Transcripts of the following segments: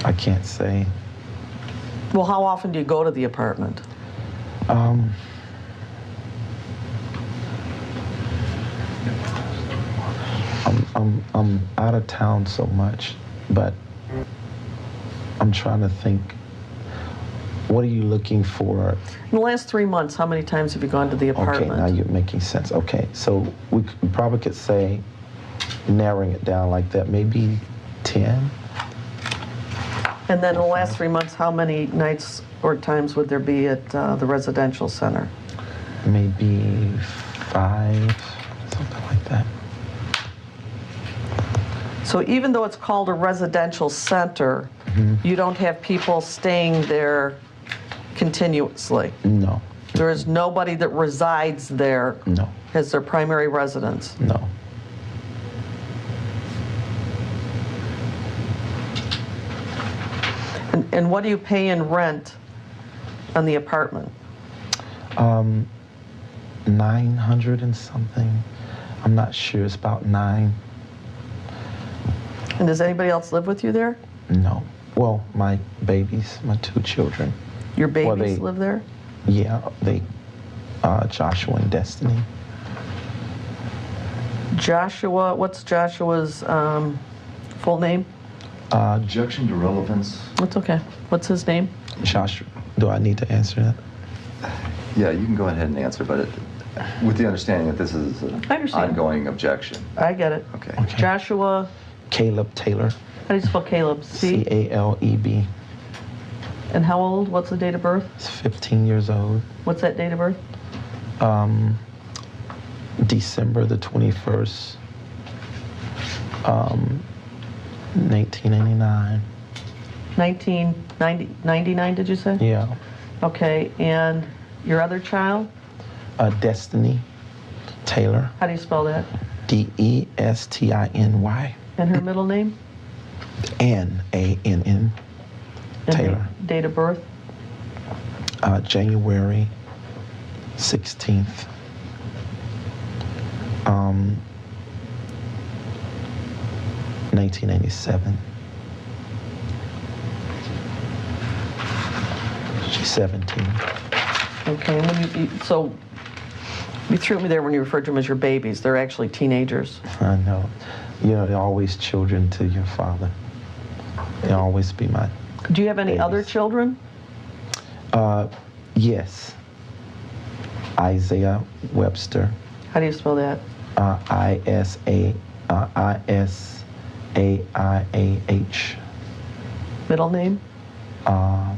I can't say. Well, how often do you go to the apartment? I'm out of town so much, but I'm trying to think. What are you looking for? In the last 3 months, how many times have you gone to the apartment? Okay, now you're making sense. Okay, so we probably could say, narrowing it down like that, maybe 10. And then in the last 3 months, how many nights or times would there be at the residential center? Maybe 5, something like that. So even though it's called a residential center, you don't have people staying there continuously? No. There is nobody that resides there No. as their primary residence? No. And what do you pay in rent on the apartment? 900 and something. I'm not sure. It's about 9. And does anybody else live with you there? No. Well, my babies, my 2 children. Your babies Well, they live there? Yeah, they, Joshua and Destiny. Joshua, what's Joshua's full name? Objection to relevance. That's okay. What's his name? Joshua, do I need to answer that? Yeah, you can go ahead and answer, but with the understanding that this is an I understand. ongoing objection. I get it. Okay. Joshua, Caleb Taylor. how do you spell Caleb? C? C-A-L-E-B. And how old? What's the date of birth? He's 15 years old. What's that date of birth? December the 21st, 1989. 1999, did you say? Yeah. Okay, and your other child? Destiny Taylor. How do you spell that? D-E-S-T-I-N-Y. And her middle name? N-A-N-N. And Taylor. Date of birth? January 16th. 1987. She's 17. Okay, and when so you threw me there when you referred to them as your babies. They're actually teenagers. I know. You know, they're always children to your father. They'll always be my Do you have any babies. other children? Yes. Isaiah Webster. How do you spell that? I-S-A-I-A-H. Middle name? I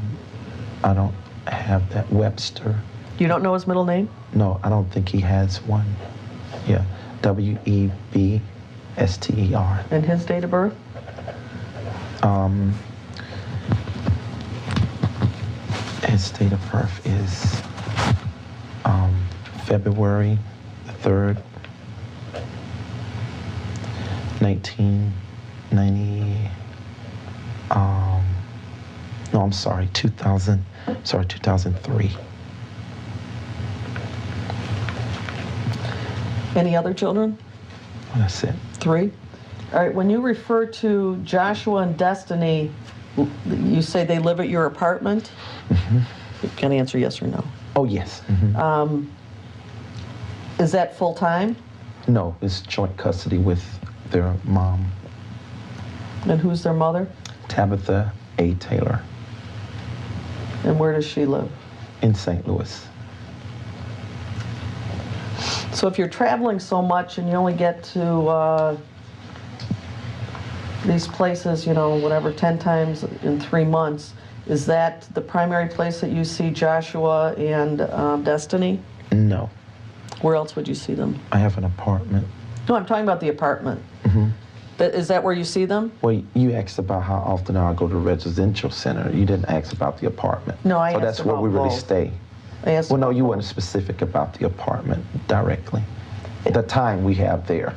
don't have that. Webster. You don't know his middle name? No, I don't think he has one. Yeah. W-E-B-S-T-E-R. And his date of birth? His date of birth is February the 3rd, 1990. No, I'm sorry, 2003. Any other children? That's it. 3? All right, when you refer to Joshua and Destiny, you say they live at your apartment? You can answer yes or no. Oh, yes. Is that full-time? No, it's joint custody with their mom, And who's their mother? Tabitha A. Taylor, And where does she live? in St. Louis. So if you're traveling so much and you only get to these places, you know, whatever, 10 times in 3 months, is that the primary place that you see Joshua and Destiny? No, Where else would you see them? I have an apartment. No, I'm talking about the apartment. Is that where you see them? Well, you asked about how often I go to the residential center. You didn't ask about the apartment. No, I So asked that's where about we really both. stay. I asked Well, no, about you both. weren't specific about the apartment directly. The time we have there.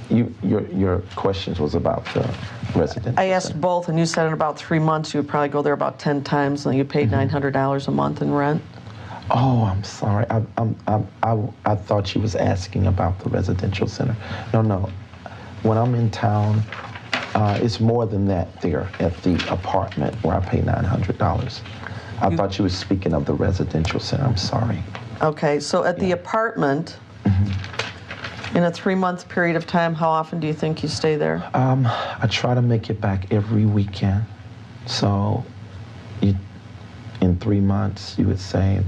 Your questions was about the residential I asked center. both, and you said in about 3 months you would probably go there about 10 times, and you paid $900 a month in rent. Oh, I'm sorry. I thought you was asking about the residential center. No. When I'm in town, It's more than that there at the apartment where I pay $900. I thought you were speaking of the residential center. I'm sorry. Okay, so at the apartment, in a 3-month period of time, how often do you think you stay there? I try to make it back every weekend. So in 3 months, you would say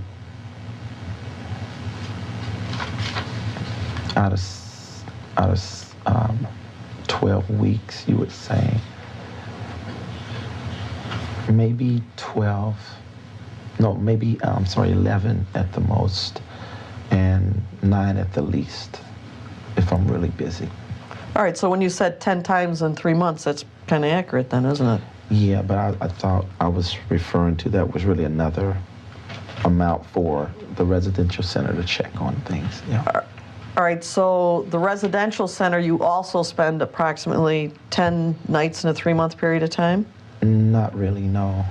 out of 12 weeks, you would say maybe 12. No, maybe, 11 at the most, and 9 at the least, if I'm really busy. All right, so when you said 10 times in 3 months, that's kind of accurate then, isn't it? Yeah, but I thought I was referring to that was really another amount for the residential center to check on things. Yeah. All right, so the residential center, you also spend approximately 10 nights in a 3-month period of time? Not really, no.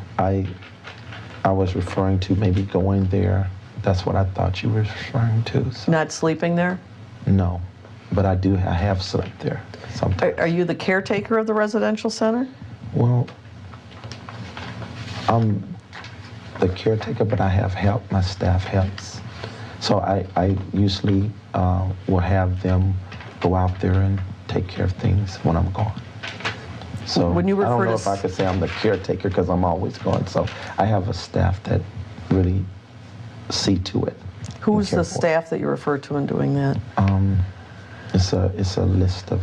I was referring to maybe going there. That's what I thought you were referring to. So. Not sleeping there? No, but I have slept there sometimes. Are you the caretaker of the residential center? Well, I'm the caretaker, but I have help. My staff helps. So I usually will have them go out there and take care of things when I'm gone. So when you I don't refer know to if I could say I'm the caretaker because I'm always gone. So I have a staff that really see to it. Who's the staff that you refer to in doing that? It's a list of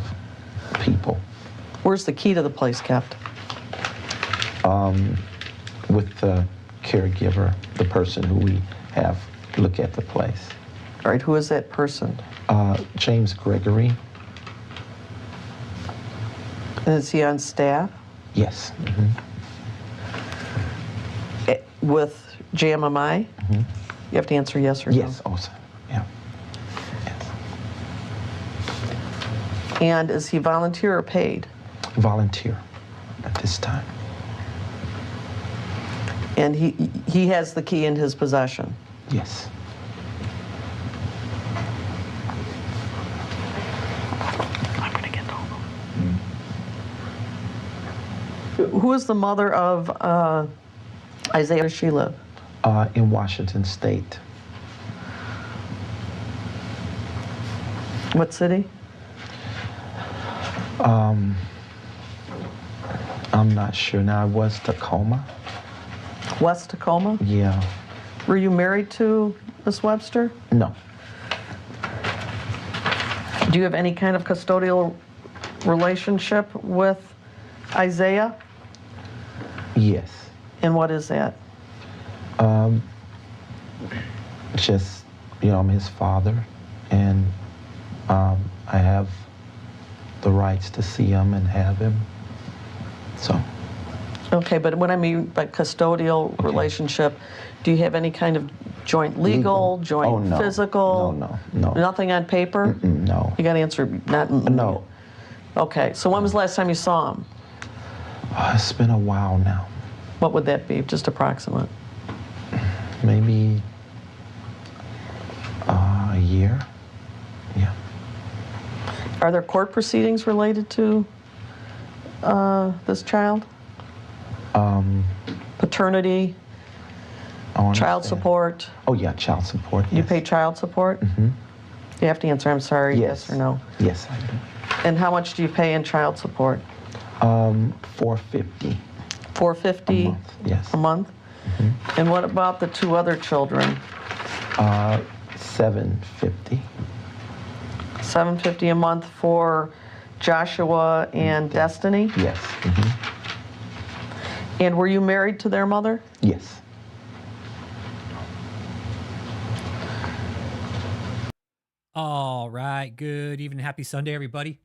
people. Where's the key to the place kept? With the caregiver, the person who we have look at the place. All right, who is that person? James Gregory. And is he on staff? Yes. With JMMI? You have to answer yes or no. Yes, also. Yeah. Yes. And is he volunteer or paid? Volunteer at this time. And he has the key in his possession? Yes. I'm going to get home. Who is the mother of Isaiah? Where does she live? In Washington State. What city? I'm not sure now. It was Tacoma. West Tacoma? Yeah. Were you married to Miss Webster? No. Do you have any kind of custodial relationship with Isaiah? Yes. And what is that? Just, I'm his father, and I have the rights to see him and have him. So. Okay, but what I mean by custodial relationship, do you have any kind of joint legal, joint no. physical? No. Nothing on paper? No. You got to answer not. No. Okay, so when was the last time you saw him? It's been a while now. What would that be, just approximate? Maybe a year. Yeah. Are there court proceedings related to this child? Paternity, child support? Oh, yeah, child support. You pay child support? You have to answer, I'm sorry, yes or no. Yes, I do. And how much do you pay in child support? $450. $450 a month, yes. a month? And what about the 2 other children? $750. $750 a month for Joshua and Destiny? Yes. And were you married to their mother? Yes. All right. Good evening. Happy Sunday, everybody.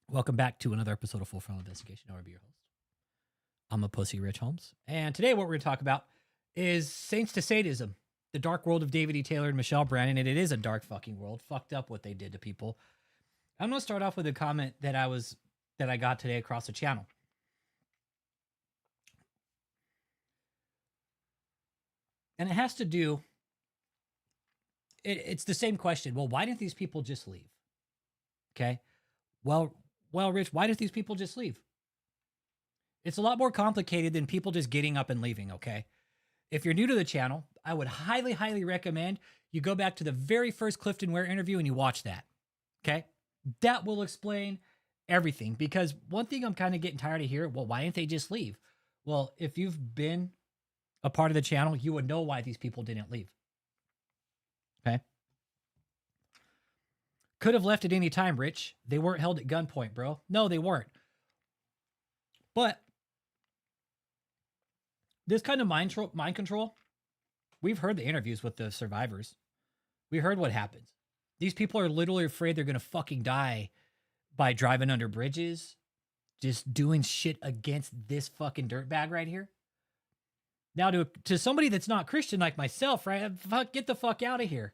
Welcome back to another episode of Full Frontal Investigation. I'll be your host. I'm a pussy, Rich Holmes. And today what we're going to talk about is Saints to Sadism, the dark world of David E. Taylor and Michelle Brannon. And it is a dark fucking world. Fucked up what they did to people. I'm going to start off with a comment that I got today across the channel. And it has to do, it's the same question. Well, why didn't these people just leave? Okay. Well, Rich, why did these people just leave? It's a lot more complicated than people just getting up and leaving, okay? If you're new to the channel, I would highly, highly recommend you go back to the very first Clifton Ware interview and you watch that, okay? That will explain everything, because one thing I'm kind of getting tired of hearing, well, why didn't they just leave? Well, if you've been a part of the channel, you would know why these people didn't leave, okay? Could have left at any time, Rich. They weren't held at gunpoint, bro. No, they weren't. But this kind of mind control, we've heard the interviews with the survivors. We heard what happens. These people are literally afraid they're going to fucking die by driving under bridges, just doing shit against this fucking dirtbag right here. Now, to somebody that's not Christian like myself, right? Get the fuck out of here.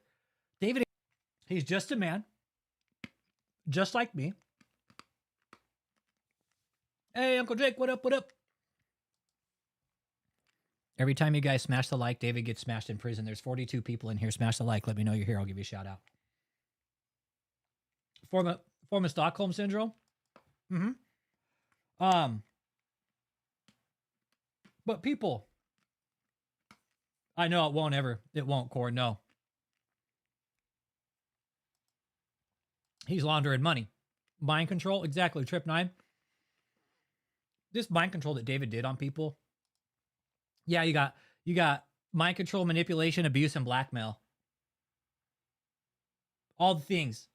David, he's just a man, just like me. Hey, Uncle Jake, what up, what up? Every time you guys smash the like, David gets smashed in prison. There's 42 people in here. Smash the like. Let me know you're here. I'll give you a shout out. Form of Stockholm Syndrome. But people, I know it won't, Core, no. He's laundering money. Mind control, exactly, Trip 9. This mind control that David did on people. Yeah, you got mind control, manipulation, abuse, and blackmail. All the things.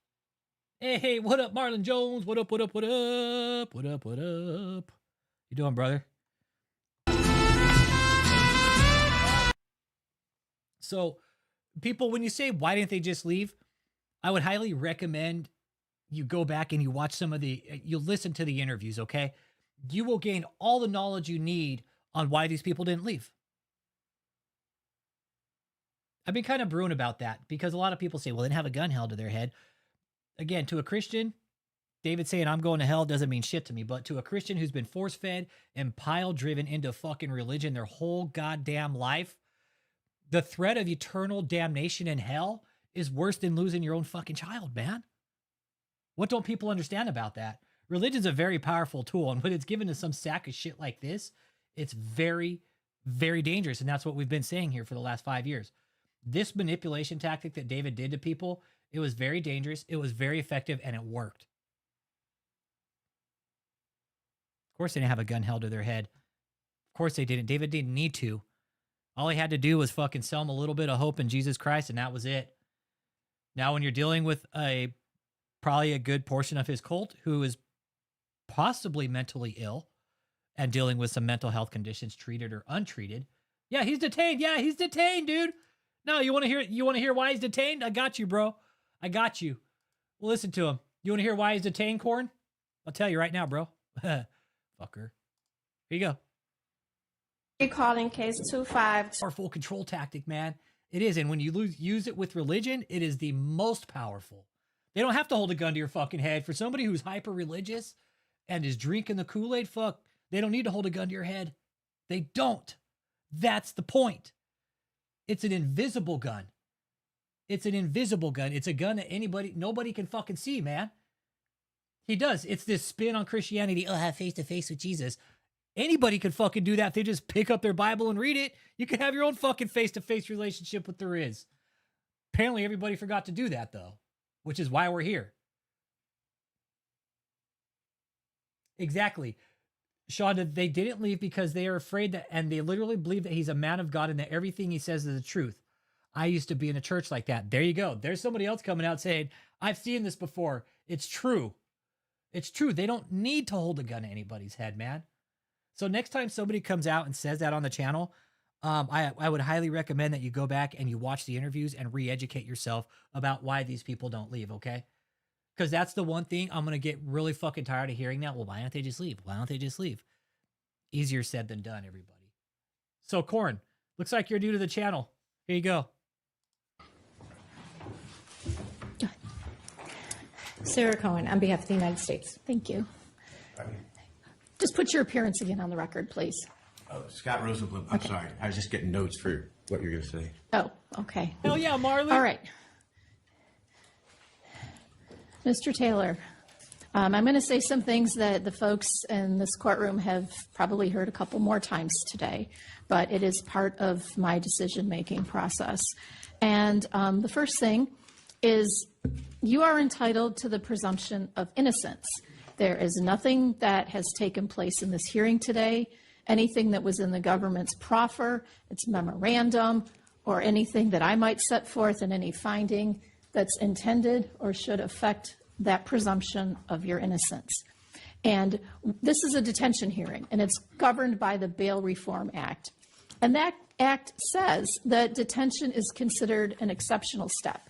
Hey, what up, Marlon Jones? What up, what up, what up? What up, what up? You doing, brother? So, people, when you say, why didn't they just leave? I would highly recommend you go back and you watch you listen to the interviews, okay? You will gain all the knowledge you need on why these people didn't leave. I've been kind of brewing about that because a lot of people say, well, they didn't have a gun held to their head. Again, to a Christian, David saying I'm going to hell doesn't mean shit to me, but to a Christian who's been force-fed and pile-driven into fucking religion their whole goddamn life, the threat of eternal damnation in hell is worse than losing your own fucking child, man. What don't people understand about that? Religion's a very powerful tool, and when it's given to some sack of shit like this, it's very, very dangerous, and that's what we've been saying here for the last 5 years. This manipulation tactic that David did to people, it was very dangerous, it was very effective, and it worked. Of course they didn't have a gun held to their head. Of course they didn't. David didn't need to. All he had to do was fucking sell them a little bit of hope in Jesus Christ, and that was it. Now, when you're dealing with probably a good portion of his cult who is possibly mentally ill and dealing with some mental health conditions, treated or untreated. Yeah, he's detained. Yeah, he's detained, dude. No, you want to hear why he's detained? I got you, bro. I got you. Well, listen to him. You want to hear why he's detained, Corn? I'll tell you right now, bro. Fucker. Here you go. Calling case 25. Powerful control tactic, man. It is. And when you use it with religion, it is the most powerful. They don't have to hold a gun to your fucking head. For somebody who's hyper religious and is drinking the Kool-Aid, fuck, they don't need to hold a gun to your head. They don't. That's the point. It's an invisible gun. It's an invisible gun. It's a gun that nobody can fucking see, man. He does. It's this spin on Christianity. Oh, have face to face with Jesus. Anybody could fucking do that if they just pick up their Bible and read it. You can have your own fucking face-to-face relationship with there is. Apparently everybody forgot to do that, though, which is why we're here. Exactly. Sean, they didn't leave because they are afraid that, and they literally believe that he's a man of God and that everything he says is the truth. I used to be in a church like that. There you go. There's somebody else coming out saying, I've seen this before. It's true. It's true. They don't need to hold a gun to anybody's head, man. So next time somebody comes out and says that on the channel, I would highly recommend that you go back and you watch the interviews and re-educate yourself about why these people don't leave, okay? Because that's the one thing I'm going to get really fucking tired of hearing now. Well, why don't they just leave? Why don't they just leave? Easier said than done, everybody. So, Corn, looks like you're new to the channel. Here you go. Sarah Cohen, on behalf of the United States. Thank you. Just put your appearance again on the record, please. Oh, Scott Rosenblum. I'm sorry. I was just getting notes for what you're going to say. Oh, okay. Hell yeah, Marley. All right. Mr. Taylor, I'm going to say some things that the folks in this courtroom have probably heard a couple more times today, but it is part of my decision-making process. And the first thing is you are entitled to the presumption of innocence. There is nothing that has taken place in this hearing today, anything that was in the government's proffer, its memorandum, or anything that I might set forth in any finding that's intended or should affect that presumption of your innocence. And this is a detention hearing, and it's governed by the Bail Reform Act. And that act says that detention is considered an exceptional step.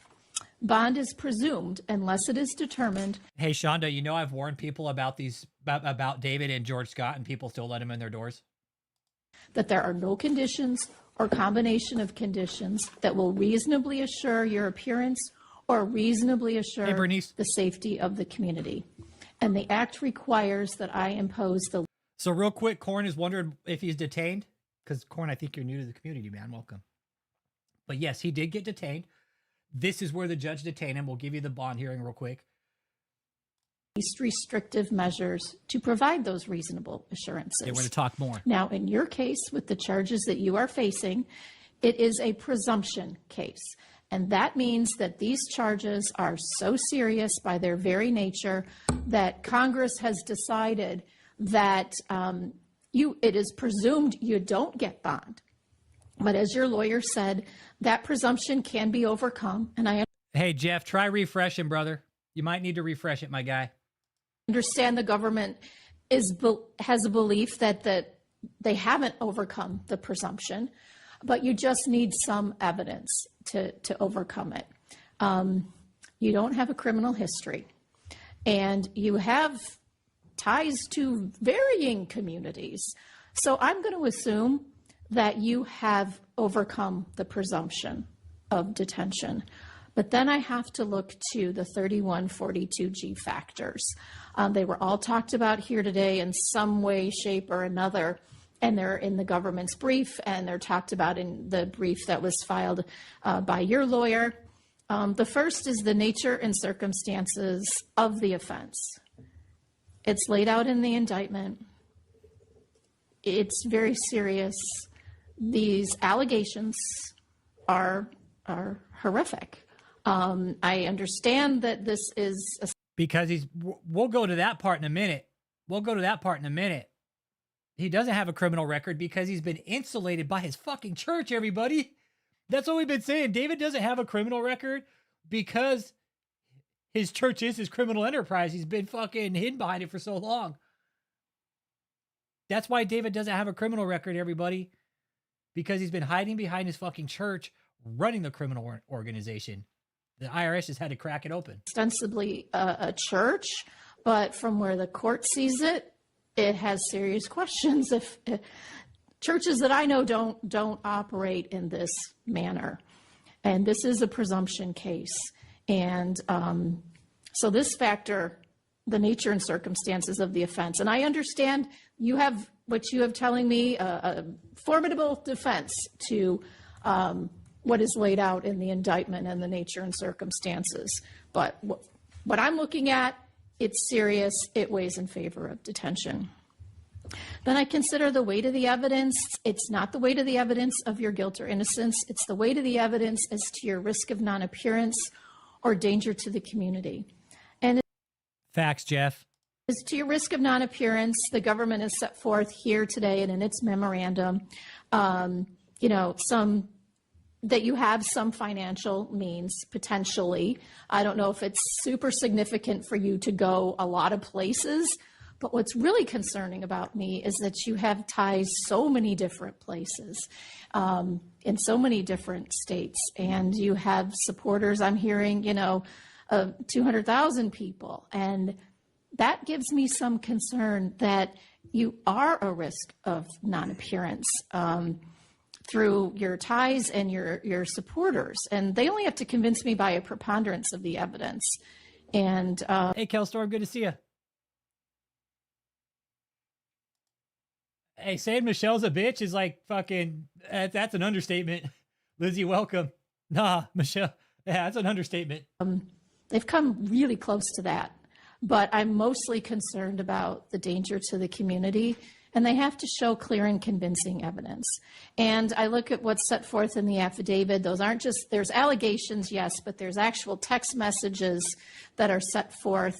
Bond is presumed unless it is determined. Hey, Shonda, you know I've warned people about about David and George Scott, and people still let him in their doors. That there are no conditions or combination of conditions that will reasonably assure your appearance or reasonably assure the safety of the community. And the act requires that I impose the... So real quick, Corn is wondering if he's detained. Because, Corn, I think you're new to the community, man. Welcome. But yes, he did get detained. This is where the judge detained him. We'll give you the bond hearing real quick. Least restrictive measures to provide those reasonable assurances. Okay, we're going to talk more. Now, in your case, with the charges that you are facing, it is a presumption case. And that means that these charges are so serious by their very nature that Congress has decided that it is presumed you don't get bond. But as your lawyer said, that presumption can be overcome. And Hey, Jeff, try refreshing, brother. You might need to refresh it, my guy. Understand the government has a belief that they haven't overcome the presumption, but you just need some evidence to overcome it. You don't have a criminal history, and you have ties to varying communities. So I'm going to assume that you have overcome the presumption of detention. But then I have to look to the 3142G factors. They were all talked about here today in some way, shape, or another, and they're in the government's brief, and they're talked about in the brief that was filed by your lawyer. The first is the nature and circumstances of the offense. It's laid out in the indictment. It's very serious. These allegations are horrific. I understand that this is because we'll go to that part in a minute. He doesn't have a criminal record because he's been insulated by his fucking church, everybody. That's what we've been saying. David doesn't have a criminal record because his church is his criminal enterprise. He's been fucking hidden behind it for so long. That's why David doesn't have a criminal record, everybody. Because he's been hiding behind his fucking church, running the criminal organization. The IRS has had to crack it open. Ostensibly a church, but from where the court sees it, it has serious questions. If churches that I know don't operate in this manner, and this is a presumption case, and so this factor, the nature and circumstances of the offense, and I understand you have what you have telling me a formidable defense to what is laid out in the indictment and the nature and circumstances. But what I'm looking at, it's serious. It weighs in favor of detention. Then I consider the weight of the evidence. It's not the weight of the evidence of your guilt or innocence. It's the weight of the evidence as to your risk of non-appearance or danger to the community. And facts, Jeff. As to your risk of non-appearance, the government has set forth here today and in its memorandum, that you have some financial means, potentially. I don't know if it's super significant for you to go a lot of places, but what's really concerning about me is that you have ties so many different places, in so many different states, and you have supporters, I'm hearing, of 200,000 people, and that gives me some concern that you are a risk of non-appearance through your ties and your supporters. And they only have to convince me by a preponderance of the evidence. And hey, Kelstorm, good to see you. Hey, saying Michelle's a bitch is like fucking, that's an understatement. Lizzie, welcome. Nah, Michelle, yeah, that's an understatement. They've come really close to that. but I'm mostly concerned about the danger to the community, and they have to show clear and convincing evidence. And I look at what's set forth in the affidavit. Those aren't just, there's allegations, yes, but there's actual text messages that are set forth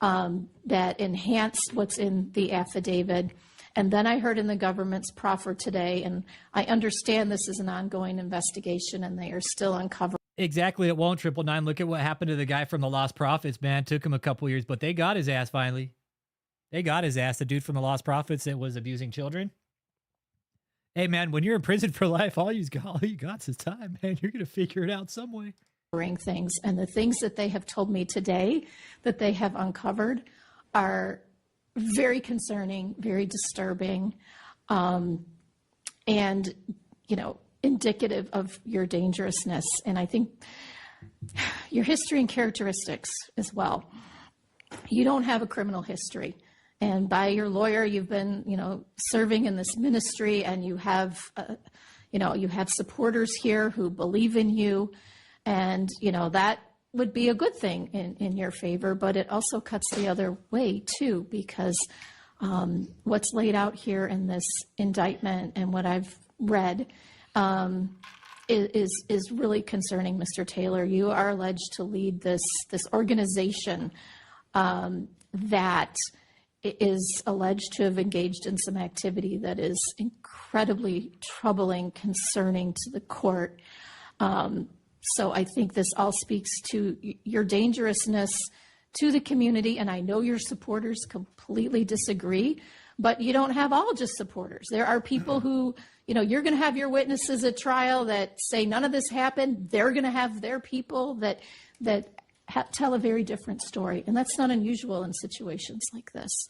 that enhance what's in the affidavit. And then I heard in the government's proffer today, and I understand this is an ongoing investigation and they are still uncovering. Exactly. It won't. 999. Look at what happened to the guy from the Lost Prophets, man. Took him a couple years, but they got his ass finally. They got his ass. The dude from the Lost Prophets that was abusing children. Hey, man, when you're in prison for life, all you got is time, man. You're going to figure it out some way. Things. And the things that they have told me today that they have uncovered are very concerning, very disturbing, and, you know, indicative of your dangerousness. And I think your history and characteristics as well. You don't have a criminal history. And by your lawyer, you've been, you know, serving in this ministry, and you have, you know, you have supporters here who believe in you. And, you know, that would be a good thing in your favor, but it also cuts the other way too, because what's laid out here in this indictment and what I've read is really concerning, Mr. Taylor. You are alleged to lead this organization that is alleged to have engaged in some activity that is incredibly troubling, concerning to the court. So I think this all speaks to your dangerousness to the community, and I know your supporters completely disagree, but you don't have all just supporters. There are people who, you know, you're going to have your witnesses at trial that say none of this happened. They're going to have their people that tell a very different story, and that's not unusual in situations like this.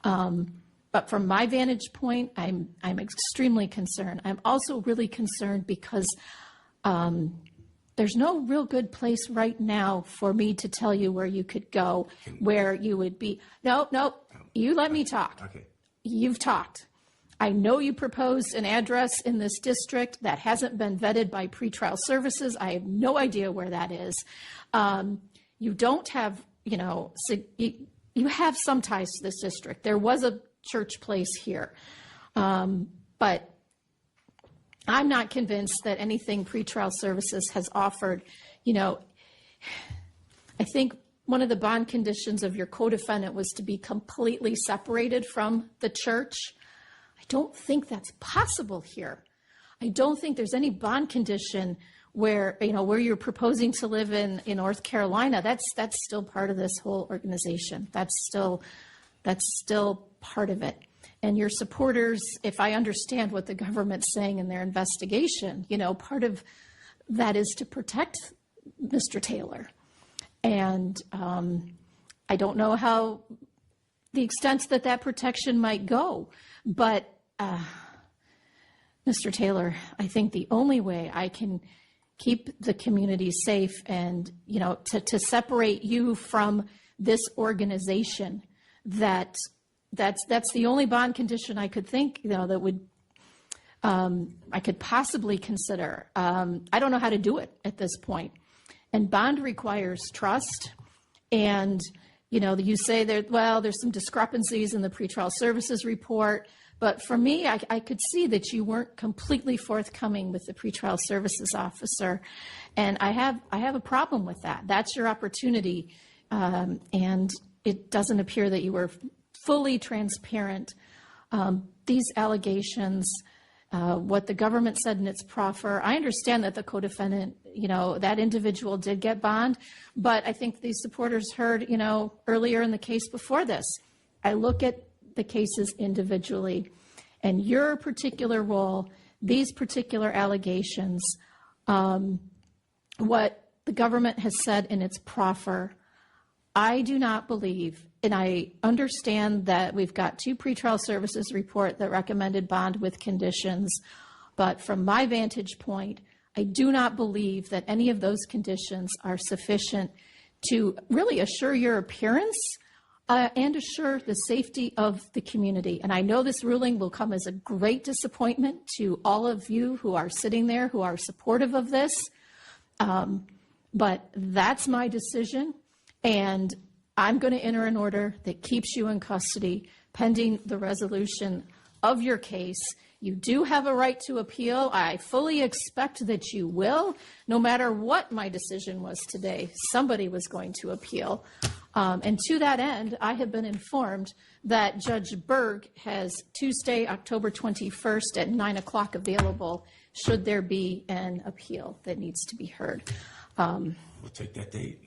But from my vantage point, I'm extremely concerned. I'm also really concerned because there's no real good place right now for me to tell you where you could go, where you would be. No, you let me talk. Okay. You've talked. I know you proposed an address in this district that hasn't been vetted by pretrial services. I have no idea where that is. You don't have, you know, you have some ties to this district. There was a church place here, but I'm not convinced that anything pretrial services has offered. You know, I think one of the bond conditions of your co-defendant was to be completely separated from the church. I don't think that's possible here. I don't think there's any bond condition where, you know, where you're proposing to live in North Carolina. That's still part of this whole organization. That's still part of it. And your supporters, if I understand what the government's saying in their investigation, you know, part of that is to protect Mr. Taylor. And I don't know how the extent that protection might go. But Mr. Taylor, I think the only way I can keep the community safe and, you know, to separate you from this organization, that's the only bond condition I could think, you know, that would I could possibly consider. I don't know how to do it at this point. And bond requires trust. And, you know, you say there's some discrepancies in the pretrial services report. But for me, I could see that you weren't completely forthcoming with the pretrial services officer. And I have a problem with that. That's your opportunity. And it doesn't appear that you were fully transparent. These allegations, what the government said in its proffer, I understand that the co-defendant, you know, that individual did get bond, but I think these supporters heard, you know, earlier in the case before this, I look at the cases individually, and your particular role, these particular allegations, what the government has said in its proffer, I do not believe, and I understand that we've got 2 pretrial services report that recommended bond with conditions, but from my vantage point, I do not believe that any of those conditions are sufficient to really assure your appearance and assure the safety of the community. And I know this ruling will come as a great disappointment to all of you who are sitting there, who are supportive of this, but that's my decision. And I'm going to enter an order that keeps you in custody pending the resolution of your case. You do have a right to appeal. I fully expect that you will. No matter what my decision was today, somebody was going to appeal. And to that end, I have been informed that Judge Berg has Tuesday, October 21st at 9 o'clock available should there be an appeal that needs to be heard. We'll take that date.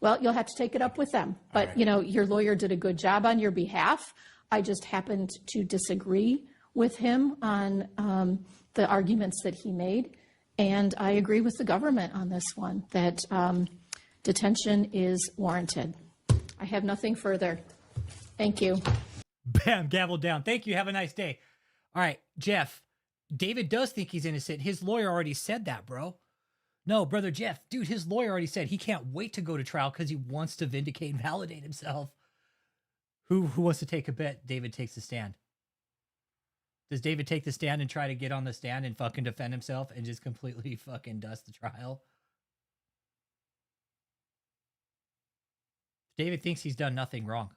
Well, you'll have to take it up with them. But, right. you know, your lawyer did a good job on your behalf. I just happened to disagree with him on the arguments that he made. And I agree with the government on this one, that detention is warranted. I have nothing further. Thank you. Bam, gavel down. Thank you. Have a nice day. All right, Jeff. David does think he's innocent. His lawyer already said that, bro. No, brother Jeff, dude, his lawyer already said he can't wait to go to trial because he wants to vindicate and validate himself. Who wants to take a bet David takes the stand? Does David take the stand and try to get on the stand and fucking defend himself and just completely fucking dust the trial? David thinks he's done nothing wrong.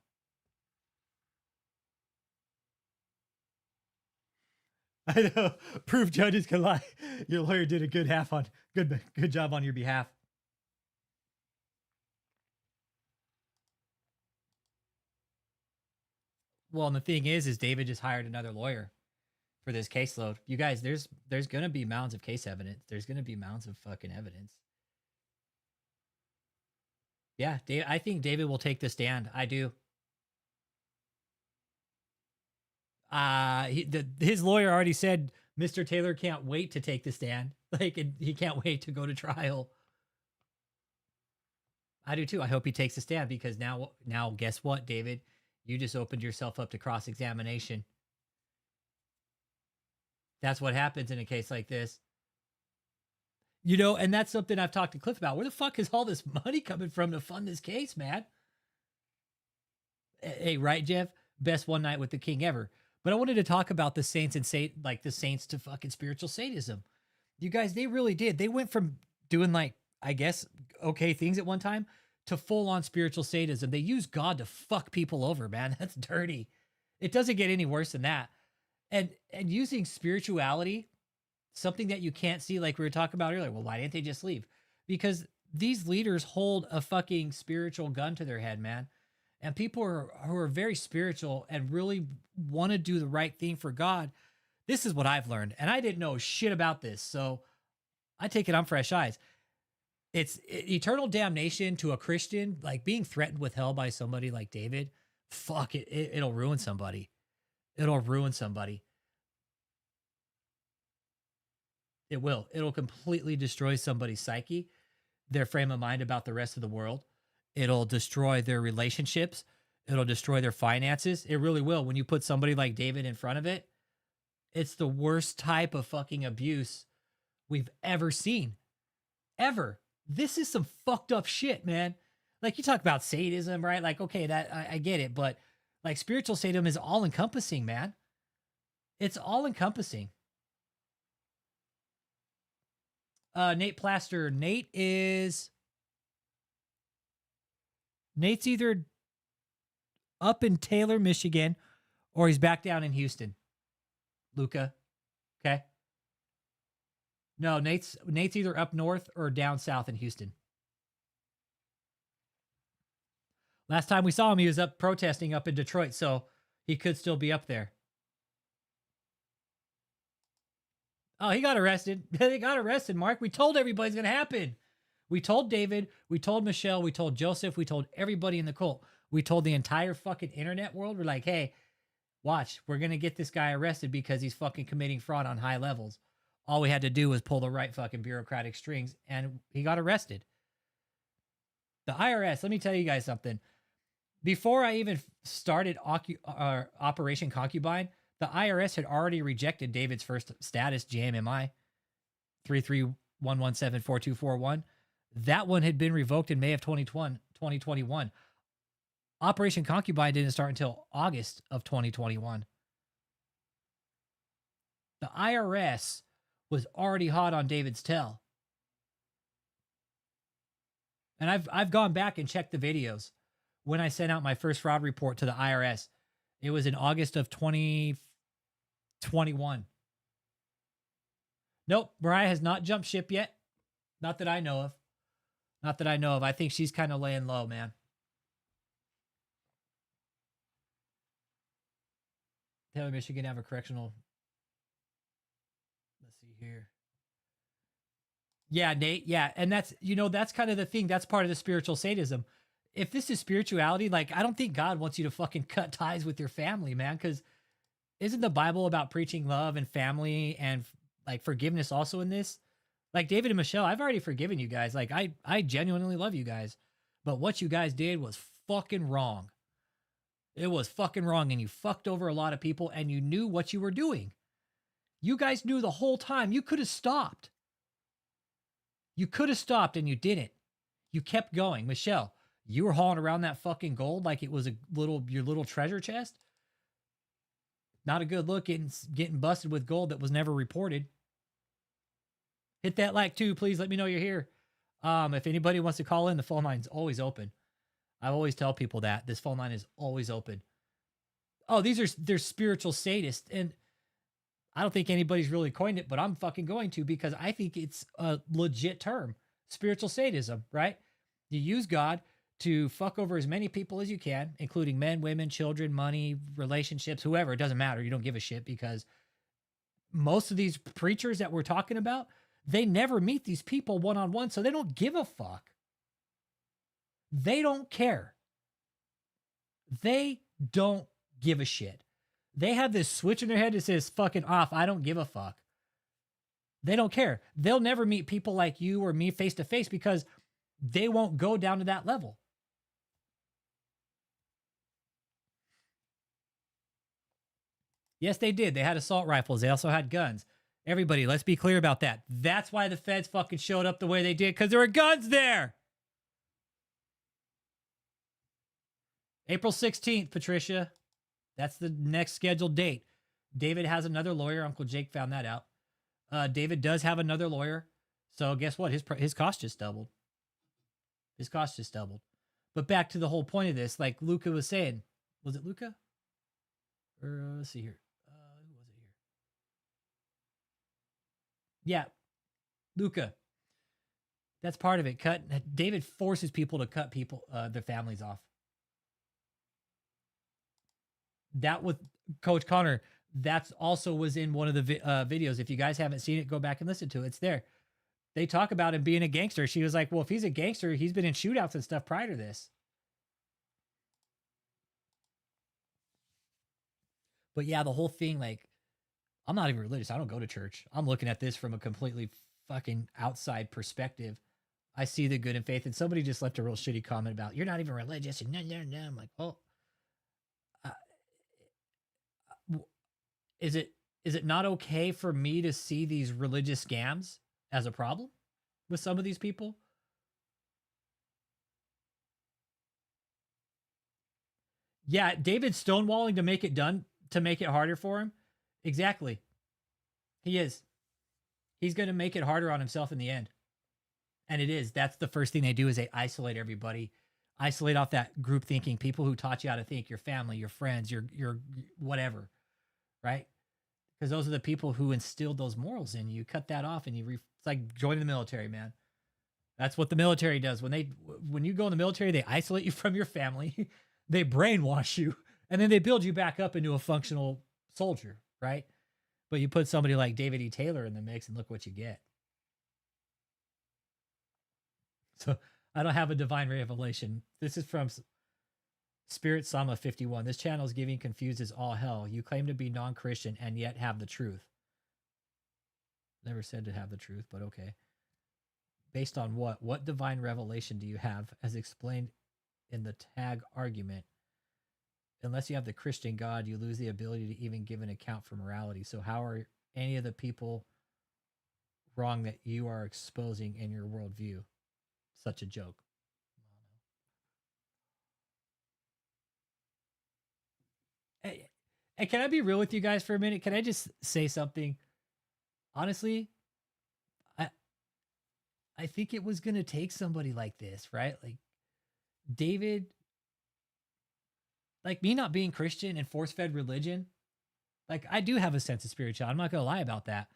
I know. Proof judges can lie. Your lawyer did a good job on your behalf. Well, and the thing is David just hired another lawyer for this caseload. You guys, there's gonna be mounds of case evidence. There's gonna be mounds of fucking evidence. Yeah, I think David will take the stand. I do. His lawyer already said Mr. Taylor can't wait to take the stand. Like, he can't wait to go to trial. I do too. I hope he takes the stand because now guess what, David? You just opened yourself up to cross-examination. That's what happens in a case like this. You know, and that's something I've talked to Cliff about. Where the fuck is all this money coming from to fund this case, man? Hey, right, Jeff? Best one night with the king ever. But I wanted to talk about the saints and the saints to fucking spiritual sadism. You guys, they really did. They went from doing like, I guess, okay things at one time to full on spiritual sadism. They use God to fuck people over, man. That's dirty. It doesn't get any worse than that. And using spirituality, something that you can't see, like we were talking about earlier. Well, why didn't they just leave? Because these leaders hold a fucking spiritual gun to their head, man. And people who are very spiritual and really want to do the right thing for God. This is what I've learned. And I didn't know shit about this. So I take it on fresh eyes. It's eternal damnation to a Christian, like being threatened with hell by somebody like David. Fuck it. It'll ruin somebody. It'll ruin somebody. It will. It'll completely destroy somebody's psyche, their frame of mind about the rest of the world. It'll destroy their relationships. It'll destroy their finances. It really will. When you put somebody like David in front of it, it's the worst type of fucking abuse we've ever seen. Ever. This is some fucked up shit, man. Like, you talk about sadism, right? Like, okay, that I get it, but like spiritual sadism is all encompassing, man. It's all encompassing. Nate Plaster. Nate's either up in Taylor, Michigan, or he's back down in Houston. Luca. Okay. No, Nate's either up north or down south in Houston. Last time we saw him, he was up protesting up in Detroit, so he could still be up there. Oh, he got arrested. They got arrested, Mark. We told everybody it's going to happen. We told David, we told Michelle, we told Joseph, we told everybody in the cult. We told the entire fucking internet world. We're like, hey, watch, we're going to get this guy arrested because he's fucking committing fraud on high levels. All we had to do was pull the right fucking bureaucratic strings, and he got arrested. The IRS, let me tell you guys something. Before I even started Operation Concubine, the IRS had already rejected David's first status, JMMI 33-117-4241. That one had been revoked in May of 2021. Operation Concubine didn't start until August of 2021. The IRS was already hot on David's tail. And I've gone back and checked the videos when I sent out my first fraud report to the IRS. It was in August of 2021. Nope, Mariah has not jumped ship yet. Not that I know of. Not that I know of. I think she's kind of laying low, man. Taylor, Michigan have a correctional. Let's see here. Yeah, Nate. Yeah. And that's, that's kind of the thing. That's part of the spiritual sadism. If this is spirituality, like, I don't think God wants you to fucking cut ties with your family, man. Because isn't the Bible about preaching love and family and like forgiveness also in this? Like David and Michelle, I've already forgiven you guys. Like I genuinely love you guys. But what you guys did was fucking wrong. It was fucking wrong. And you fucked over a lot of people and you knew what you were doing. You guys knew the whole time. You could have stopped. You could have stopped and you didn't. You kept going. Michelle, you were hauling around that fucking gold like it was your little treasure chest. Not a good look getting busted with gold that was never reported. Hit that like too, please. Let me know you're here. If anybody wants to call in, the phone line's always open. I always tell people that this phone line is always open. Oh, they're spiritual sadists, and I don't think anybody's really coined it, but I'm fucking going to because I think it's a legit term. Spiritual sadism, right? You use God to fuck over as many people as you can, including men, women, children, money, relationships, whoever. It doesn't matter. You don't give a shit because most of these preachers that we're talking about, they never meet these people one-on-one, so they don't give a fuck. They don't care. They don't give a shit. They have this switch in their head that says fucking off. I don't give a fuck. They don't care. They'll never meet people like you or me face to face because they won't go down to that level. Yes, they did. They had assault rifles. They also had guns. Everybody, let's be clear about that. That's why the feds fucking showed up the way they did, because there were guns there. April 16th, Patricia. That's the next scheduled date. David has another lawyer. Uncle Jake found that out. David does have another lawyer. So guess what? His cost just doubled. His cost just doubled. But back to the whole point of this, like Luca was saying. Was it Luca? Or let's see here. Who was it here? Yeah, Luca. That's part of it. David forces people to cut their families off. That with Coach Connor, that's also was in one of the videos. If you guys haven't seen it, go back and listen to it. It's there. They talk about him being a gangster. She was like, well, if he's a gangster, he's been in shootouts and stuff prior to this. But yeah, the whole thing, like, I'm not even religious. I don't go to church. I'm looking at this from a completely fucking outside perspective. I see the good in faith. And somebody just left a real shitty comment about, you're not even religious. And no. I'm like, oh. Is it not okay for me to see these religious scams as a problem with some of these people? Yeah, David's stonewalling to make it harder for him. Exactly. He is. He's going to make it harder on himself in the end. And it is. That's the first thing they do is they isolate everybody. Isolate off that group thinking, people who taught you how to think, your family, your friends, your whatever. Right? Because those are the people who instilled those morals in you. Cut that off and it's like joining the military, man. That's what the military does. When you go in the military, they isolate you from your family. They brainwash you. And then they build you back up into a functional soldier, right? But you put somebody like David E. Taylor in the mix and look what you get. So I don't have a divine revelation. This is from Spirit Sama 51. This channel is giving confused as all hell. You claim to be non-Christian and yet have the truth. Never said to have the truth, but okay. Based on what? What divine revelation do you have as explained in the tag argument? Unless you have the Christian God, you lose the ability to even give an account for morality. So how are any of the people wrong that you are exposing in your worldview? Such a joke. And can I be real with you guys for a minute? Can I just say something? Honestly, I think it was going to take somebody like this, right? Like David like me not being Christian and force-fed religion, like I do have a sense of spirituality. I'm not gonna lie about that.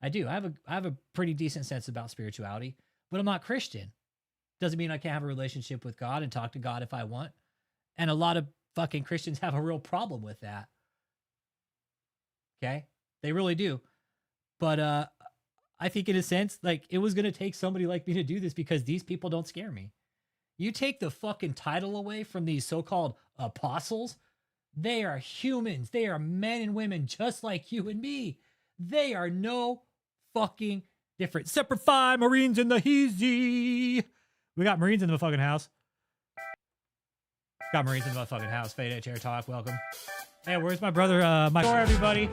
I do. I have a pretty decent sense about spirituality, but I'm not Christian. Doesn't mean I can't have a relationship with God and talk to God if I want. And a lot of fucking Christians have a real problem with that. Okay? They really do. But I think in a sense, like it was gonna take somebody like me to do this because these people don't scare me. You take the fucking title away from these so-called apostles, they are humans. They are men and women just like you and me. They are no fucking different. Separate five Marines in the heezy. We got Marines in the fucking house. Got Marines in the motherfucking house. Fade Chair Talk, welcome. Hey, where's my brother, Mike? Everybody.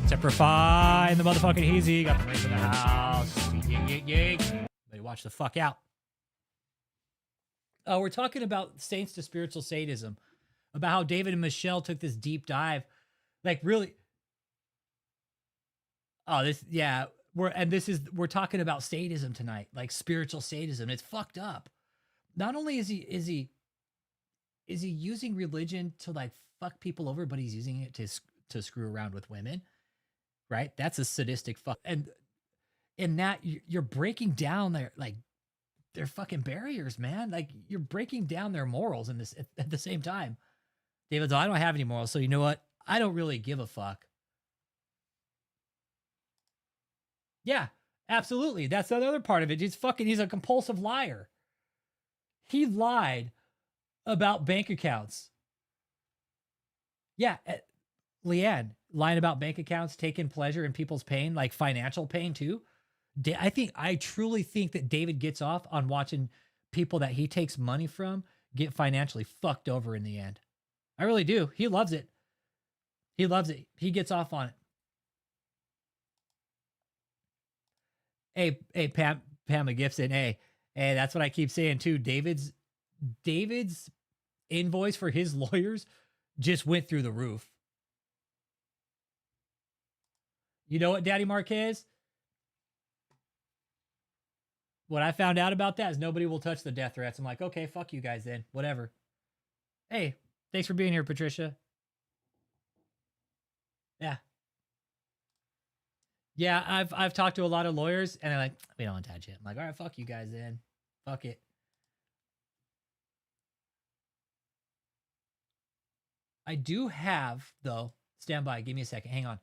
Separate five in the motherfucking heezy. Got the Marines in the house. Yay. Everybody watch the fuck out. We're talking about saints to spiritual sadism, about how David and Michelle took this deep dive, like really. Oh, we're talking about sadism tonight, like spiritual sadism. It's fucked up. Not only is he using religion to like fuck people over, but he's using it to screw around with women, right? That's a sadistic fuck. And in that you're breaking down their fucking barriers, man. Like you're breaking down their morals in this at the same time. David's, I don't have any morals, so you know what? I don't really give a fuck. Yeah, absolutely. That's the other part of it. He's a compulsive liar. He lied about bank accounts. Yeah, Leanne, lying about bank accounts, taking pleasure in people's pain, like financial pain too. I truly think that David gets off on watching people that he takes money from get financially fucked over in the end. I really do. He loves it. He loves it. He gets off on it. Hey, Pamela Gibson. Hey, that's what I keep saying too. David's invoice for his lawyers just went through the roof. You know what, Daddy Marquez? What I found out about that is nobody will touch the death threats. I'm like, okay, fuck you guys then. Whatever. Hey, thanks for being here, Patricia. Yeah. Yeah, I've talked to a lot of lawyers and they're like, we don't touch it. I'm like, all right, fuck you guys then. Fuck it. I do have, though, stand by, give me a second. Hang on.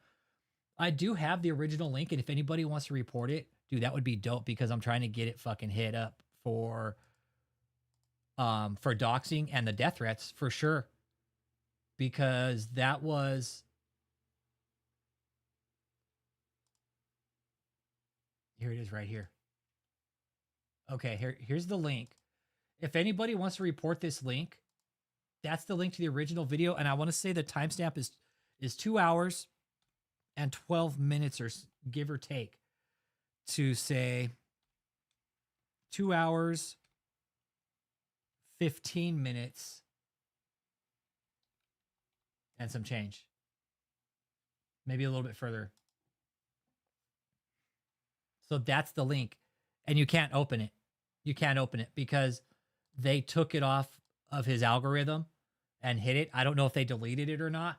I do have the original link, and if anybody wants to report it, dude, that would be dope because I'm trying to get it fucking hit up for doxing and the death threats for sure. Because that was here it is right here. Okay, here's the link. If anybody wants to report this link, that's the link to the original video, and I want to say the timestamp is 2 hours and 12 minutes, or give or take, to say 2 hours 15 minutes and some change, maybe a little bit further. So that's the link, and you can't open it. You can't open it because they took it off of his algorithm and hit it. I don't know if they deleted it or not,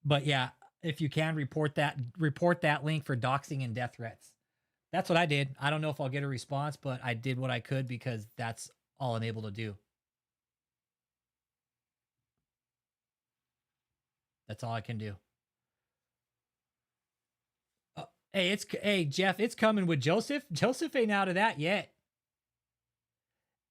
but yeah, if you can report that link for doxing and death threats. That's what I did. I don't know if I'll get a response, but I did what I could because that's all I'm able to do. That's all I can do. Hey, Jeff, it's coming with Joseph. Joseph ain't out of that yet.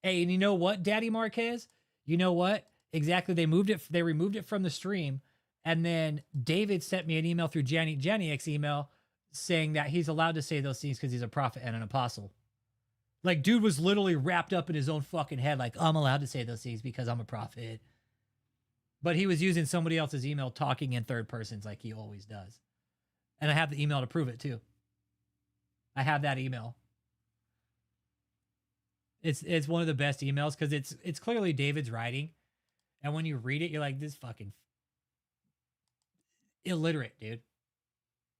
Hey, and you know what, Daddy Marquez? You know what? Exactly. They removed it from the stream. And then David sent me an email through Janiak's email saying that he's allowed to say those things because he's a prophet and an apostle. Like, dude was literally wrapped up in his own fucking head. Like, I'm allowed to say those things because I'm a prophet. But he was using somebody else's email talking in third persons like he always does. And I have the email to prove it too. I have that email. It's one of the best emails because it's clearly David's writing. And when you read it, you're like, this fucking illiterate, dude.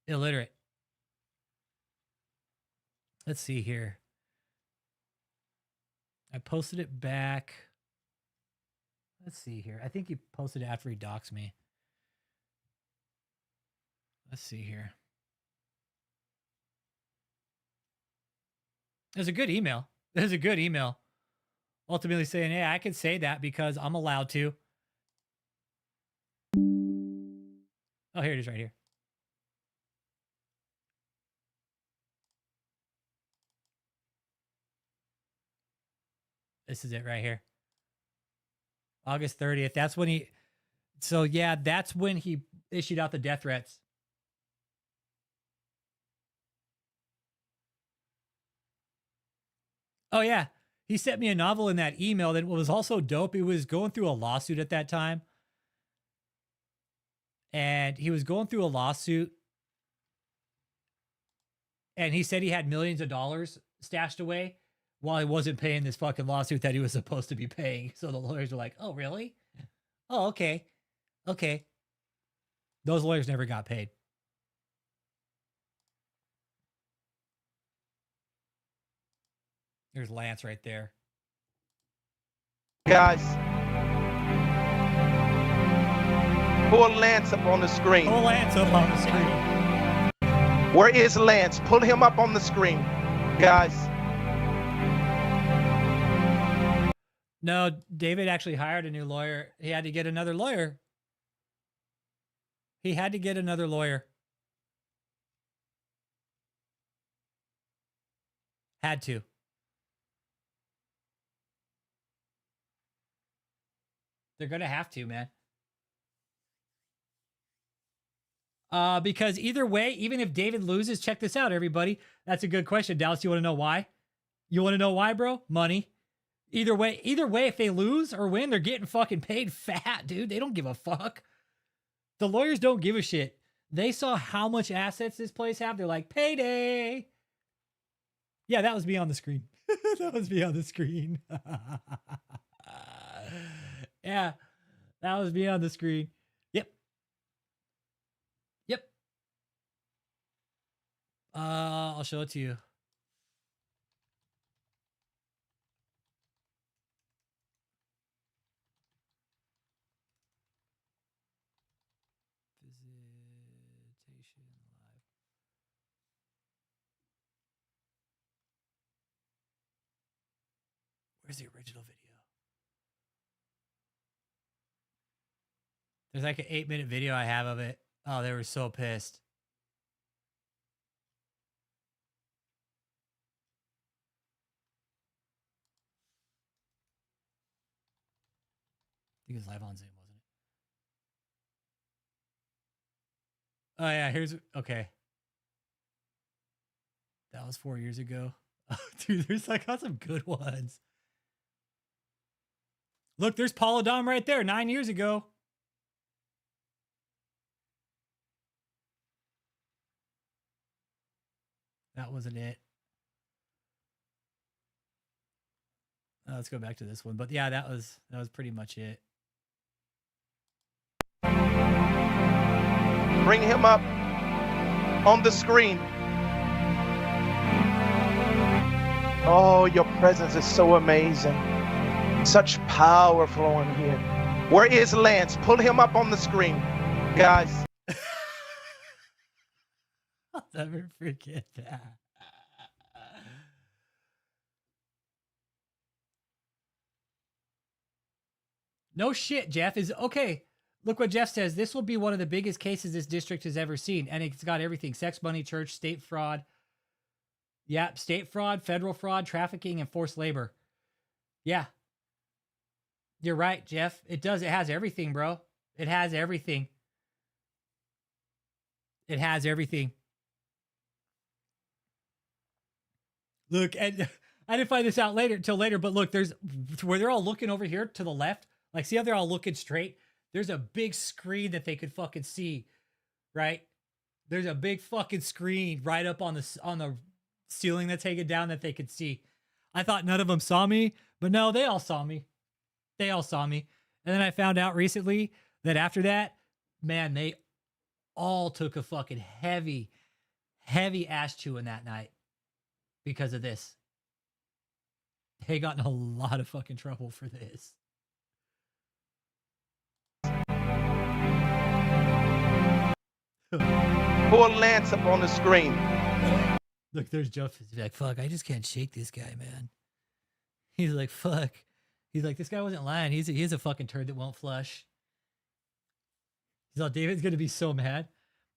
Illiterate. Let's see here. I posted it back. Let's see here. I think he posted it after he doxed me. Let's see here. There's a good email. There's a good email. Ultimately saying, hey, I can say that because I'm allowed to. Oh, here it is right here. This is it right here. August 30th. That's when he... So, yeah, that's when he issued out the death threats. Oh, yeah. He sent me a novel in that email that was also dope. He was going through a lawsuit at that time. And he was going through a lawsuit. And he said he had millions of dollars stashed away while he wasn't paying this fucking lawsuit that he was supposed to be paying. So the lawyers were like, oh, really? Oh, okay. Okay. Those lawyers never got paid. There's Lance right there. Guys, pull Lance up on the screen. Pull Lance up on the screen. Where is Lance? Pull him up on the screen, guys. No, David actually hired a new lawyer. He had to get another lawyer. He had to get another lawyer. Had to. They're going to have to, man. Because either way, even if David loses, check this out, everybody. That's a good question. Dallas, you want to know why? You want to know why, bro? Money. Either way, if they lose or win, they're getting fucking paid fat, dude. They don't give a fuck. The lawyers don't give a shit. They saw how much assets this place have. They're like, payday. Yeah, that was me on the screen. That was me on the screen. Yeah, that was me on the screen. Yep. Yep. I'll show it to you. Visitation live. Where's the original video? There's like an 8-minute video I have of it. Oh, they were so pissed. I think it was live on Zoom, wasn't it? Oh, yeah, here's... Okay. That was 4 years ago. Oh, dude, there's like got some good ones. Look, there's Paula Dom right there, 9 years ago. That wasn't it. Let's go back to this one. But yeah, that was pretty much it. Bring him up on the screen. Oh, your presence is so amazing. Such power flowing here. Where is Lance? Pull him up on the screen, guys. I'll never forget that. No shit, Jeff is okay. Look what Jeff says. This will be one of the biggest cases this district has ever seen. And it's got everything: sex, money, church, state fraud. Yeah, state fraud, federal fraud, trafficking, and forced labor. Yeah. You're right, Jeff. It does. It has everything, bro. It has everything. It has everything. Look, and I didn't find this out till later, but look, there's where they're all looking over here to the left. Like, see how they're all looking straight? There's a big screen that they could fucking see, right? There's a big fucking screen right up on the ceiling that's taken down that they could see. I thought none of them saw me, but no, they all saw me. They all saw me. And then I found out recently that after that, man, they all took a fucking heavy ass chewing that night because of this. They got in a lot of fucking trouble for this. Pull Lance up on the screen. Look, there's Jeff. He's like, fuck, I just can't shake this guy, man. He's like, fuck. He's like, this guy wasn't lying. He's a fucking turd that won't flush. He's like, David's gonna be so mad.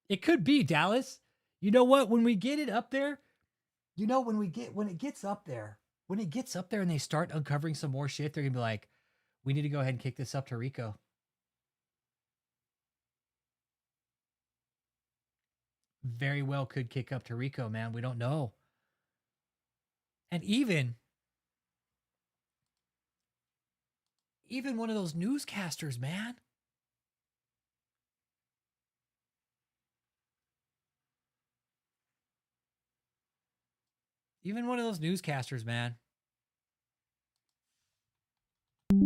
It could be, Dallas. You know what? When we get it up there, you know, when it gets up there and they start uncovering some more shit, they're gonna be like, we need to go ahead and kick this up to Rico. Very well could kick up to Rico, man. We don't know. And even one of those newscasters, man. Even one of those newscasters, man. Let's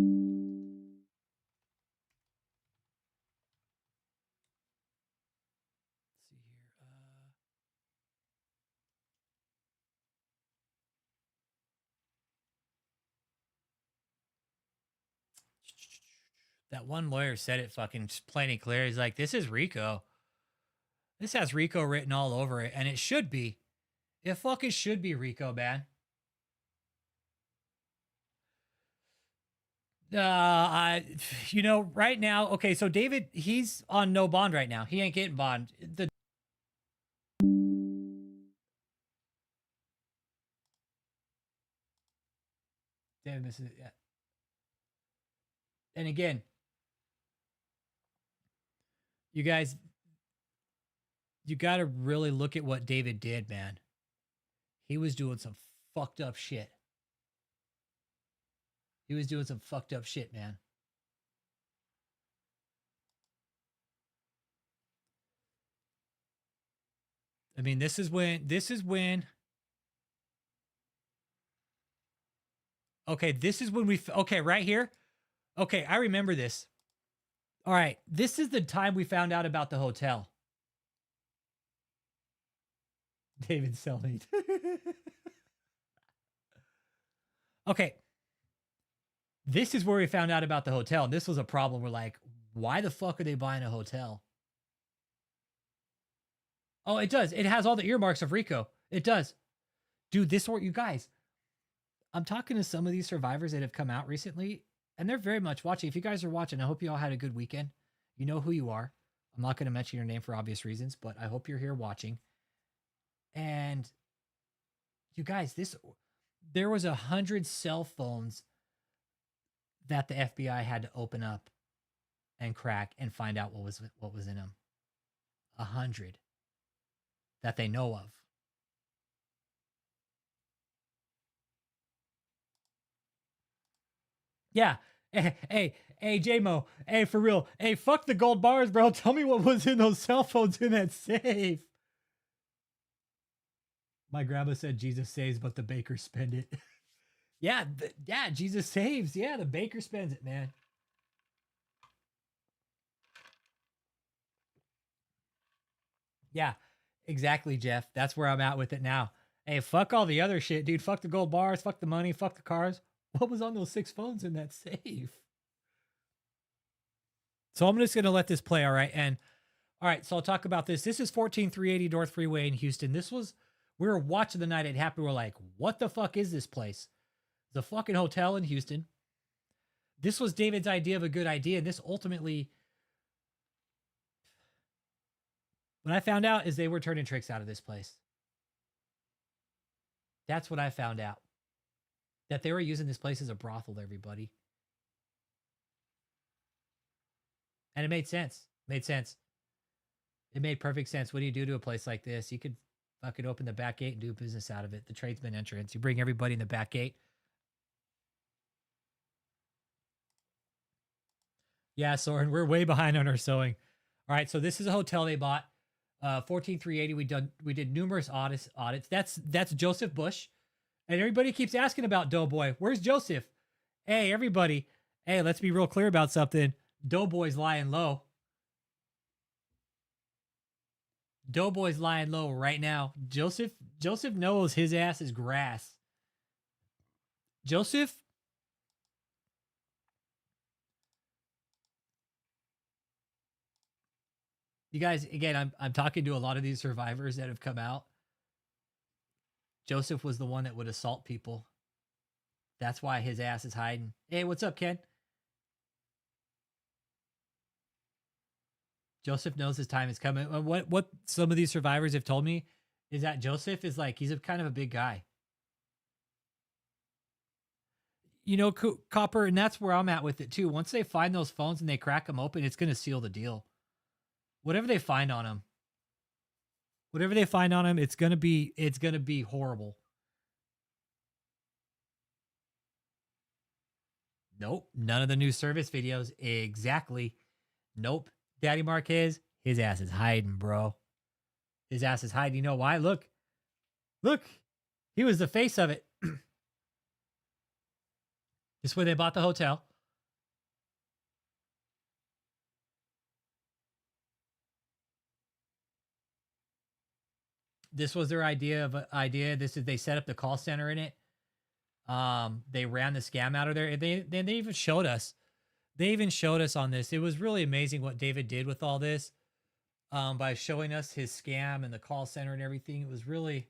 see here. That one lawyer said it fucking plain and clear. He's like, this is Rico. This has Rico written all over it, and it should be. It fucking should be Rico, man. You know, right now, okay, so David, he's on no bond right now. He ain't getting bond. Damn, this is, yeah. And again, you guys, you got to really look at what David did, man. He was doing some fucked up shit. He was doing some fucked up shit, man. I mean, this is when, okay, this is when okay, right here. Okay, I remember this. All right, this is the time we found out about the hotel. David cellmate. Okay. This is where we found out about the hotel. And this was a problem. We're like, why the fuck are they buying a hotel? Oh, it does. It has all the earmarks of Rico. It does. Dude, this or you guys. I'm talking to some of these survivors that have come out recently, and they're very much watching. If you guys are watching, I hope you all had a good weekend. You know who you are. I'm not going to mention your name for obvious reasons, but I hope you're here watching. And you guys, there was 100 cell phones that the FBI had to open up and crack and find out what was in them. 100 that they know of. Yeah. Hey, J-Mo. Hey, for real. Hey, fuck the gold bars, bro. Tell me what was in those cell phones in that safe. My grandma said Jesus saves, but the baker spend it. Yeah, Jesus saves. Yeah, the baker spends it, man. Yeah, exactly, Jeff. That's where I'm at with it now. Hey, fuck all the other shit, dude. Fuck the gold bars, fuck the money, fuck the cars. What was on those 6 phones in that safe? So I'm just going to let this play, all right? And, all right, so I'll talk about this. This is 14380 North Freeway in Houston. We were watching the night it happened. We're like, what the fuck is this place? The fucking hotel in Houston. This was David's idea of a good idea. And this ultimately, what I found out is they were turning tricks out of this place. That's what I found out. That they were using this place as a brothel, everybody. And it made sense. It made perfect sense. What do you do to a place like this? You could fucking open the back gate and do business out of it. The tradesman entrance. You bring everybody in the back gate. Yeah, Soren, we're way behind on our sewing. All right, so this is a hotel they bought. 14380. We did numerous audits. That's Joseph Bush. And everybody keeps asking about Doughboy. Where's Joseph? Hey, everybody. Hey, let's be real clear about something. Doughboy's lying low. Doughboy's lying low right now. Joseph knows his ass is grass. Joseph You guys, again, I'm talking to a lot of these survivors that have come out. Joseph was the one that would assault people. That's why his ass is hiding. Hey, what's up, Ken? Joseph knows his time is coming. What some of these survivors have told me is that Joseph is like, he's a kind of a big guy. You know, Copper, and that's where I'm at with it too. Once they find those phones and they crack them open, it's going to seal the deal. Whatever they find on him, it's going to be horrible. Nope. None of the new service videos. Exactly. Nope. Daddy Marquez, his ass is hiding, bro. His ass is hiding. You know why? Look. He was the face of it. This is where they bought the hotel. This was their idea. They set up the call center in it. They ran the scam out of there. They even showed us. They even showed us on this. It was really amazing what David did with all this. By showing us his scam and the call center and everything. It was really.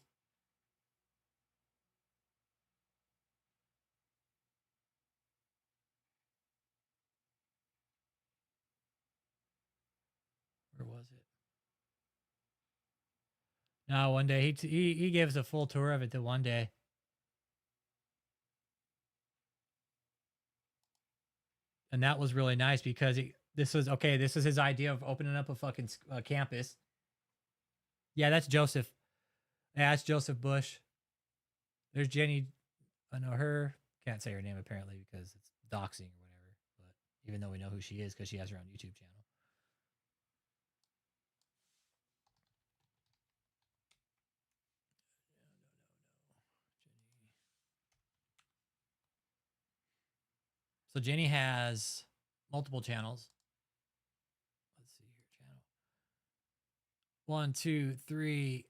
Where was it? No, one day he gave us a full tour of it. The one day. And that was really nice because this was his idea of opening up a fucking campus. Yeah, that's Joseph. Yeah, that's Joseph Bush. There's Jenny. I know her. Can't say her name apparently because it's doxing or whatever. But even though we know who she is because she has her own YouTube channel. So Jenny has multiple channels. Let's see here, channel 1, 2, 3.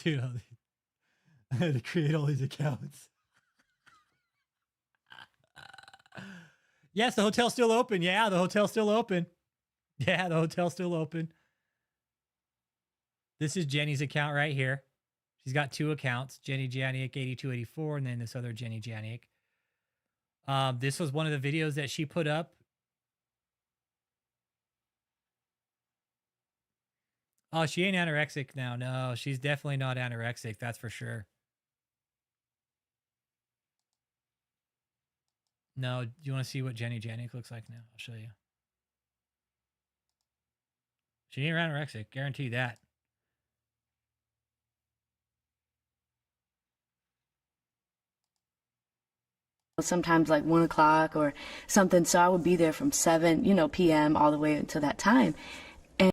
Dude, I had to create all these accounts. Yes, the hotel's still open. Yeah, the hotel's still open. Yeah, the hotel's still open. This is Jenny's account right here. She's got 2 accounts, Jenny Janiak 8284, and then this other Jenny Janiak. This was one of the videos that she put up. Oh, she ain't anorexic now. No, she's definitely not anorexic. That's for sure. No, do you want to see what Jenny Janiak looks like now? I'll show you. She ain't anorexic. Guarantee that. Sometimes like 1 o'clock or something. So I would be there from 7, p.m. all the way until that time. And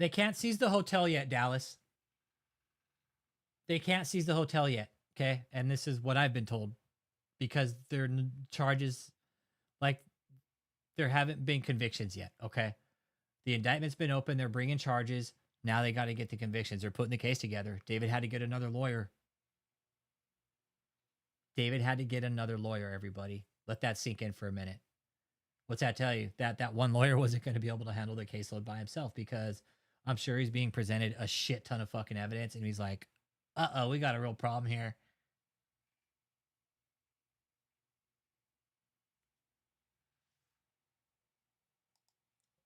they can't seize the hotel yet, Dallas. They can't seize the hotel yet. Okay. And this is what I've been told because their charges, like there haven't been convictions yet. Okay. The indictment's been open. They're bringing charges. Now they got to get the convictions. They're putting the case together. David had to get another lawyer. David had to get another lawyer, everybody. Let that sink in for a minute. What's that tell you? That one lawyer wasn't going to be able to handle the caseload by himself because I'm sure he's being presented a shit ton of fucking evidence and he's like, uh-oh, we got a real problem here.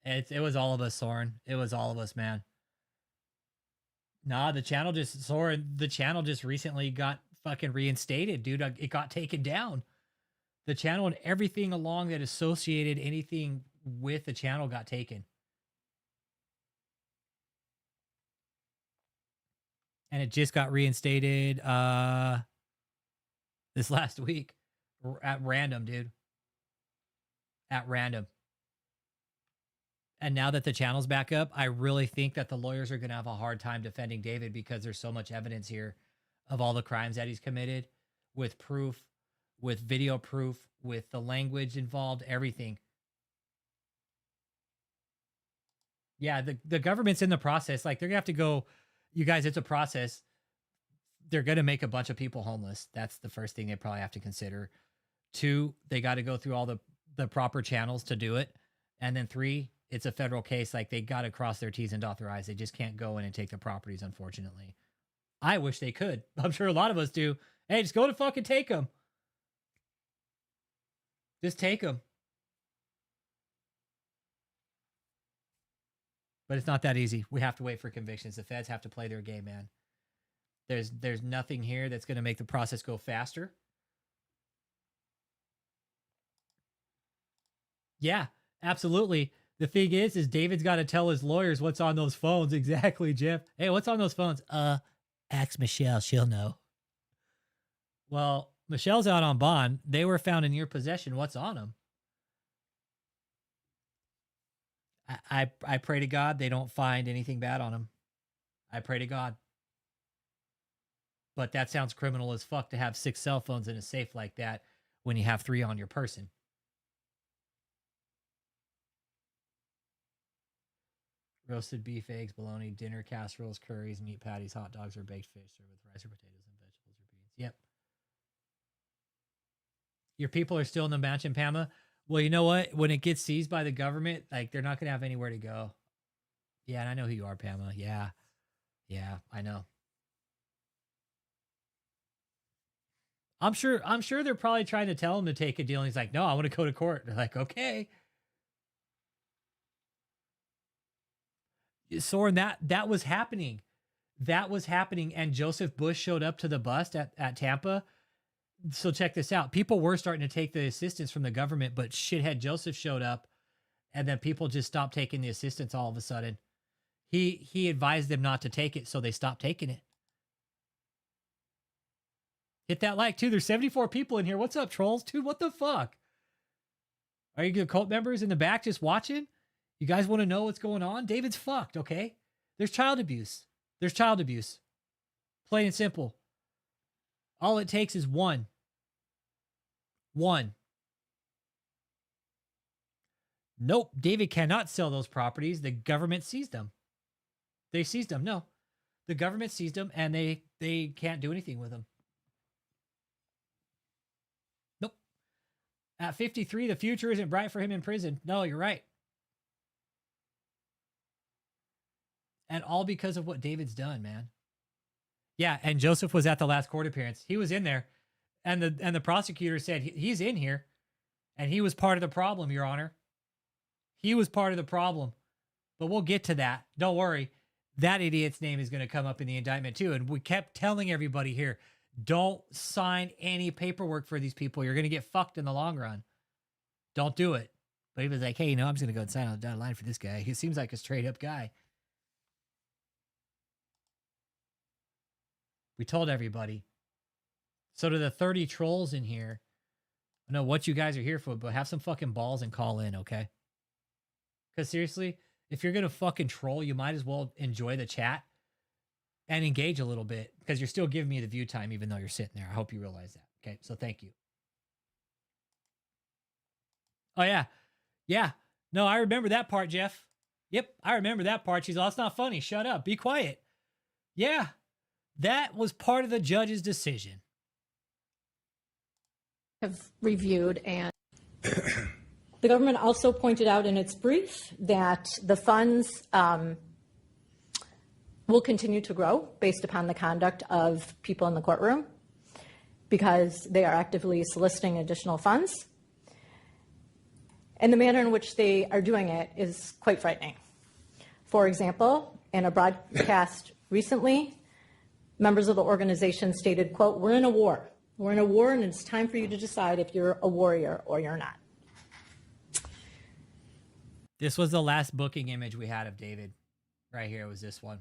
It was all of us, Soren. It was all of us, man. Nah, the channel just recently got fucking reinstated, dude. It got taken down. The channel and everything along that associated anything with the channel got taken. And it just got reinstated this last week at random, dude. At random. And now that the channel's back up, I really think that the lawyers are going to have a hard time defending David because there's so much evidence here of all the crimes that he's committed with proof, with video proof, with the language involved, everything. Yeah, the government's in the process. Like, they're going to have to go, you guys, it's a process. They're going to make a bunch of people homeless. That's the first thing they probably have to consider. 2, they got to go through all the the proper channels to do it. And then 3, it's a federal case. Like, they got to cross their T's and dot their I's. They just can't go in and take the properties, unfortunately. I wish they could. I'm sure a lot of us do. Hey, just go to fucking take them. Just take them. But it's not that easy. We have to wait for convictions. The feds have to play their game, man. There's nothing here that's going to make the process go faster. Yeah, absolutely. The thing is David's got to tell his lawyers what's on those phones. Exactly, Jeff. Hey, what's on those phones? Ask Michelle. She'll know. Well, Michelle's out on bond. They were found in your possession. What's on them? I pray to God they don't find anything bad on them. I pray to God. But that sounds criminal as fuck to have 6 cell phones in a safe like that when you have 3 on your person. Roasted beef, eggs, bologna, dinner, casseroles, curries, meat patties, hot dogs, or baked fish served with rice or potatoes and vegetables or beans. Yep. Your people are still in the mansion, Pama. Well, you know what? When it gets seized by the government, like, they're not going to have anywhere to go. Yeah, and I know who you are, Pama. Yeah. Yeah, I know. I'm sure they're probably trying to tell him to take a deal. And he's like, no, I want to go to court. They're like, okay. Soren, that was happening. That was happening. And Joseph Bush showed up to the bust at Tampa. So check this out. People were starting to take the assistance from the government, but shithead Joseph showed up, and then people just stopped taking the assistance all of a sudden. He advised them not to take it, so they stopped taking it. Hit that like, too. There's 74 people in here. What's up, trolls? Dude, what the fuck? Are you the cult members in the back just watching? You guys want to know what's going on? David's fucked, okay? There's child abuse. There's child abuse. Plain and simple. All it takes is one. Nope, David cannot sell those properties. The government seized them. They seized them. No. The government seized them, and they can't do anything with them. Nope. At 53, the future isn't bright for him in prison. No, you're right. And all because of what David's done, man. Yeah, and Joseph was at the last court appearance. He was in there, and the prosecutor said he's in here, and he was part of the problem, Your Honor. He was part of the problem, but we'll get to that. Don't worry. That idiot's name is going to come up in the indictment too, and we kept telling everybody here, don't sign any paperwork for these people. You're going to get fucked in the long run. Don't do it. But he was like, hey, I'm just going to go and sign on the dotted line for this guy. He seems like a straight up guy. We told everybody. So to the 30 trolls in here, I know what you guys are here for, but have some fucking balls and call in, okay? Because seriously, if you're going to fucking troll, you might as well enjoy the chat and engage a little bit, because you're still giving me the view time even though you're sitting there. I hope you realize that. Okay, so thank you. Oh, yeah. Yeah. No, I remember that part, Jeff. Yep, I remember that part. She's all, it's not funny. Shut up. Be quiet. Yeah. That was part of the judge's decision. Have reviewed and the government also pointed out in its brief that the funds will continue to grow based upon the conduct of people in the courtroom because they are actively soliciting additional funds. And the manner in which they are doing it is quite frightening. For example, in a broadcast recently, members of the organization stated, quote, we're in a war. We're in a war, and it's time for you to decide if you're a warrior or you're not. This was the last booking image we had of David. Right here was this one.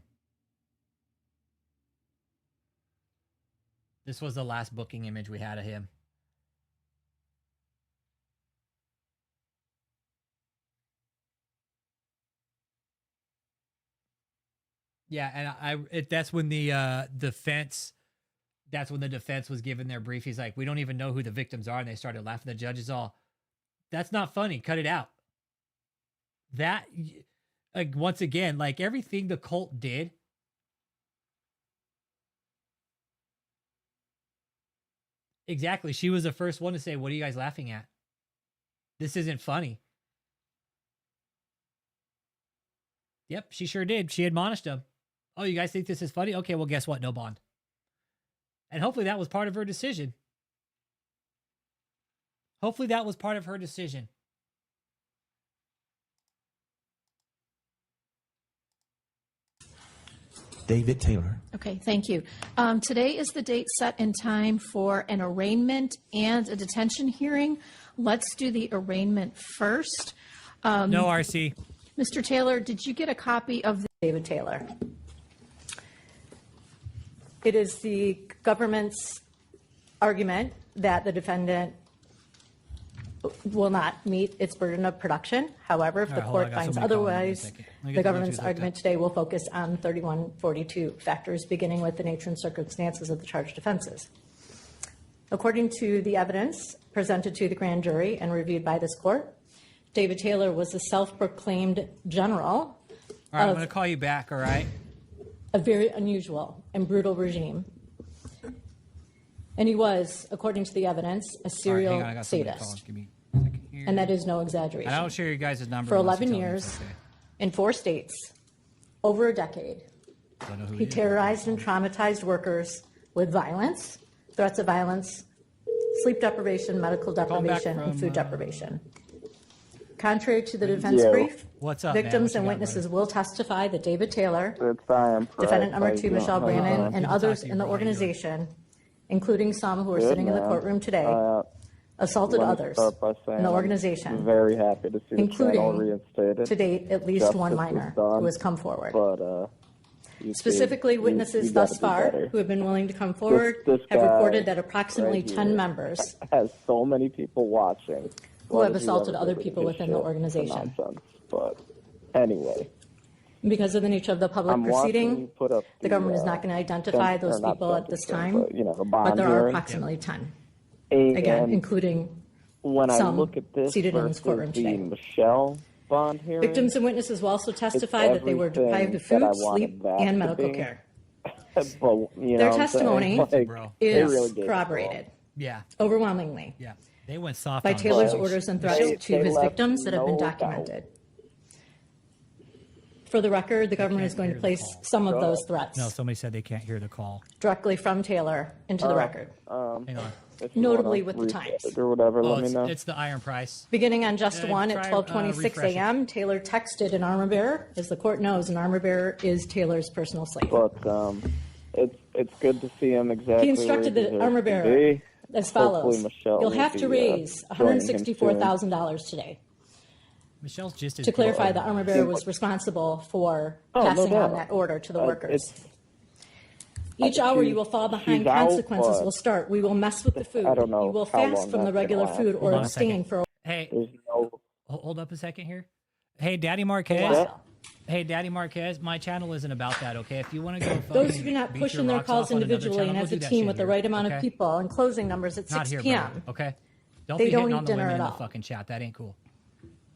This was the last booking image we had of him. Yeah, and that's when the defense, that's when the defense was given their brief. He's like, we don't even know who the victims are, and they started laughing. The judge is all, that's not funny. Cut it out. That, like, once again, like everything the cult did. Exactly. She was the first one to say, what are you guys laughing at? This isn't funny. Yep, she sure did. She admonished him. Oh, you guys think this is funny? Okay, well, guess what? No bond. And hopefully that was part of her decision. Hopefully that was part of her decision. David Taylor. Okay, thank you. Today is the date set and time for an arraignment and a detention hearing. Let's do the arraignment first. No, RC. Mr. Taylor, did you get a copy of the David Taylor. It is the government's argument that the defendant will not meet its burden of production. However, if the court finds otherwise, the government's argument today will focus on 3142 factors, beginning with the nature and circumstances of the charged offenses. According to the evidence presented to the grand jury and reviewed by this court, David Taylor was a self-proclaimed general. All right, I'm going to call you back, all right? A very unusual and brutal regime. And he was, according to the evidence, a serial sadist. Give me a second here. And that is no exaggeration. I don't share your guys' number. For 11 years, in 4 states, over a decade, he terrorized and traumatized workers with violence, threats of violence, sleep deprivation, medical deprivation, and food deprivation. Contrary to the defense brief, victims and witnesses will testify that David Taylor, defendant number 2, Michelle Brannon, and others in the organization, including some who are sitting in the courtroom today, assaulted others in the organization, very happy to see including, to date, at least one minor who has come forward. Specifically, witnesses thus far who have been willing to come forward have reported that approximately 10 members has so many people watching who have assaulted other people within the organization. But anyway, because of the nature of the public proceeding, the government is not going to identify those people at this time, but there are approximately 10, again, including some seated in this courtroom today. Michelle bond hearing. Victims and witnesses will also testify that they were deprived of food, sleep, and medical care. Their testimony is corroborated. Yeah. Overwhelmingly. Yeah. They went soft by on Taylor's themselves. orders and threats to his victims that have been documented. For the record, the government is going to place some of those threats. No, somebody said they can't hear the call. Directly from Taylor into the record. Hang on. Notably with the times. Or whatever, let me know. It's the iron price. Beginning on just one at 12:26 a.m., Taylor texted an armor bearer. As the court knows, an armor bearer is Taylor's personal slave. But it's good to see him exactly. He instructed the armor bearer as follows: "You'll have to raise $164,000 today." Michelle's just to clarify, the armor bearer was responsible for passing on that order to the workers. Each hour you will fall behind, consequences will start. We will mess with the food. You will fast from the regular food or abstain for. Hey, hold up a second here. Hey, Daddy Marquez. Hey, Daddy Marquez, my channel isn't about that, okay? If you want to go those who do not push in their calls individually and as a team with the right amount of people and closing numbers at 6 p.m. Okay? Don't be hitting on the women in the fucking chat. That ain't cool.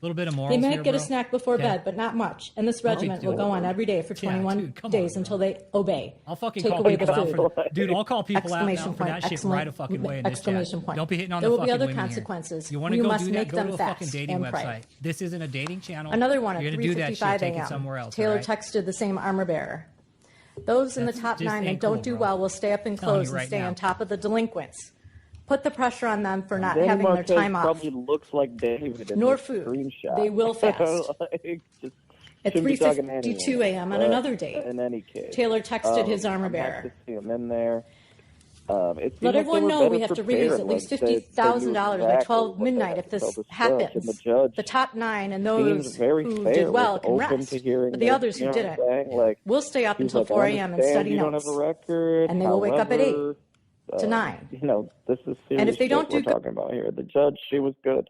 A little bit of morals. They might get a snack before bed, but not much. And this regiment will go on every day for 21 days until they obey. I'll fucking Take call away people the out food. for dude. I'll call people out now for that shit right a fucking way in this chat. Don't be hitting on the fucking women here. There will be other consequences. You want to go do that? Go to a fucking dating website. This isn't a dating channel. Another one at You're gonna do that shit. 3:55 Take it a.m. somewhere else. Taylor texted the same armor bearer. Those in the top 9 that don't do well will stay up and close and stay on top of the delinquents. Put the pressure on them for not having their time off. Probably looks like David in nor the food. Screenshot. They will fast. At 3:52 a.m. on another day, in any case, Taylor texted his armor bearer. To see him in there. Let everyone know we have to raise at least $50,000 by 12 midnight if this happens. The top 9 and those who did well can rest, but the others who didn't will stay up until 4 a.m. and study notes, and they will wake up at 8 to 9. You know, this is serious. And if they don't we're talking about here, the judge, she was good.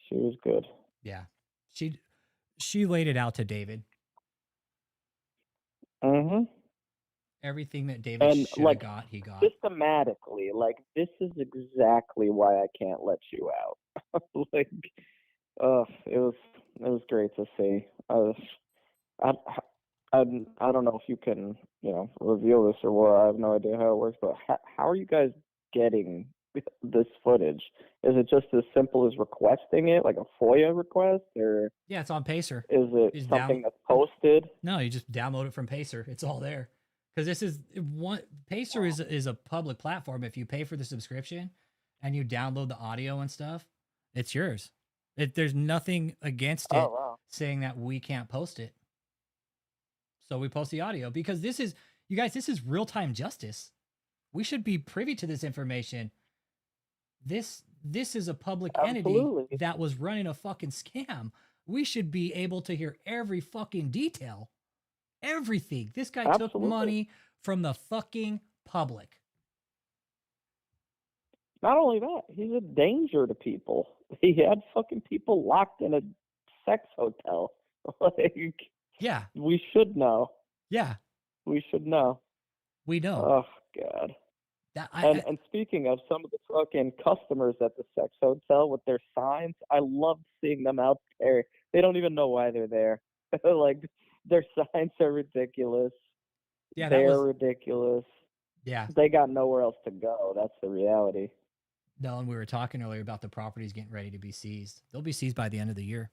She was good. Yeah, she laid it out to David. Mm-hmm. Everything that David should have got, he got. Systematically, like, this is exactly why I can't let you out. Like, it was great to see. I don't know if you can, reveal this or what. I have no idea how it works, but how are you guys getting this footage? Is it just as simple as requesting it, like a FOIA request, or Yeah, it's on Pacer. is it Just something that's posted? No, you just download it from Pacer. It's all there. Because this is one Pacer is a public platform. If you pay for the subscription and you download the audio and stuff, it's yours. There's nothing against it saying that we can't post it. So we post the audio because this is, you guys, this is real-time justice. We should be privy to this information. This is a public entity that was running a fucking scam. We should be able to hear every fucking detail. Everything. This guy took money from the fucking public. Not only that, he's a danger to people. He had fucking people locked in a sex hotel. Like, yeah, we should know. Yeah, we should know. We know. Oh God. And speaking of some of the fucking customers at the sex hotel with their signs, I love seeing them out there. They don't even know why they're there. Like, their signs are ridiculous. Yeah, they're ridiculous. Yeah. They got nowhere else to go. That's the reality. No, and we were talking earlier about the properties getting ready to be seized. They'll be seized by the end of the year.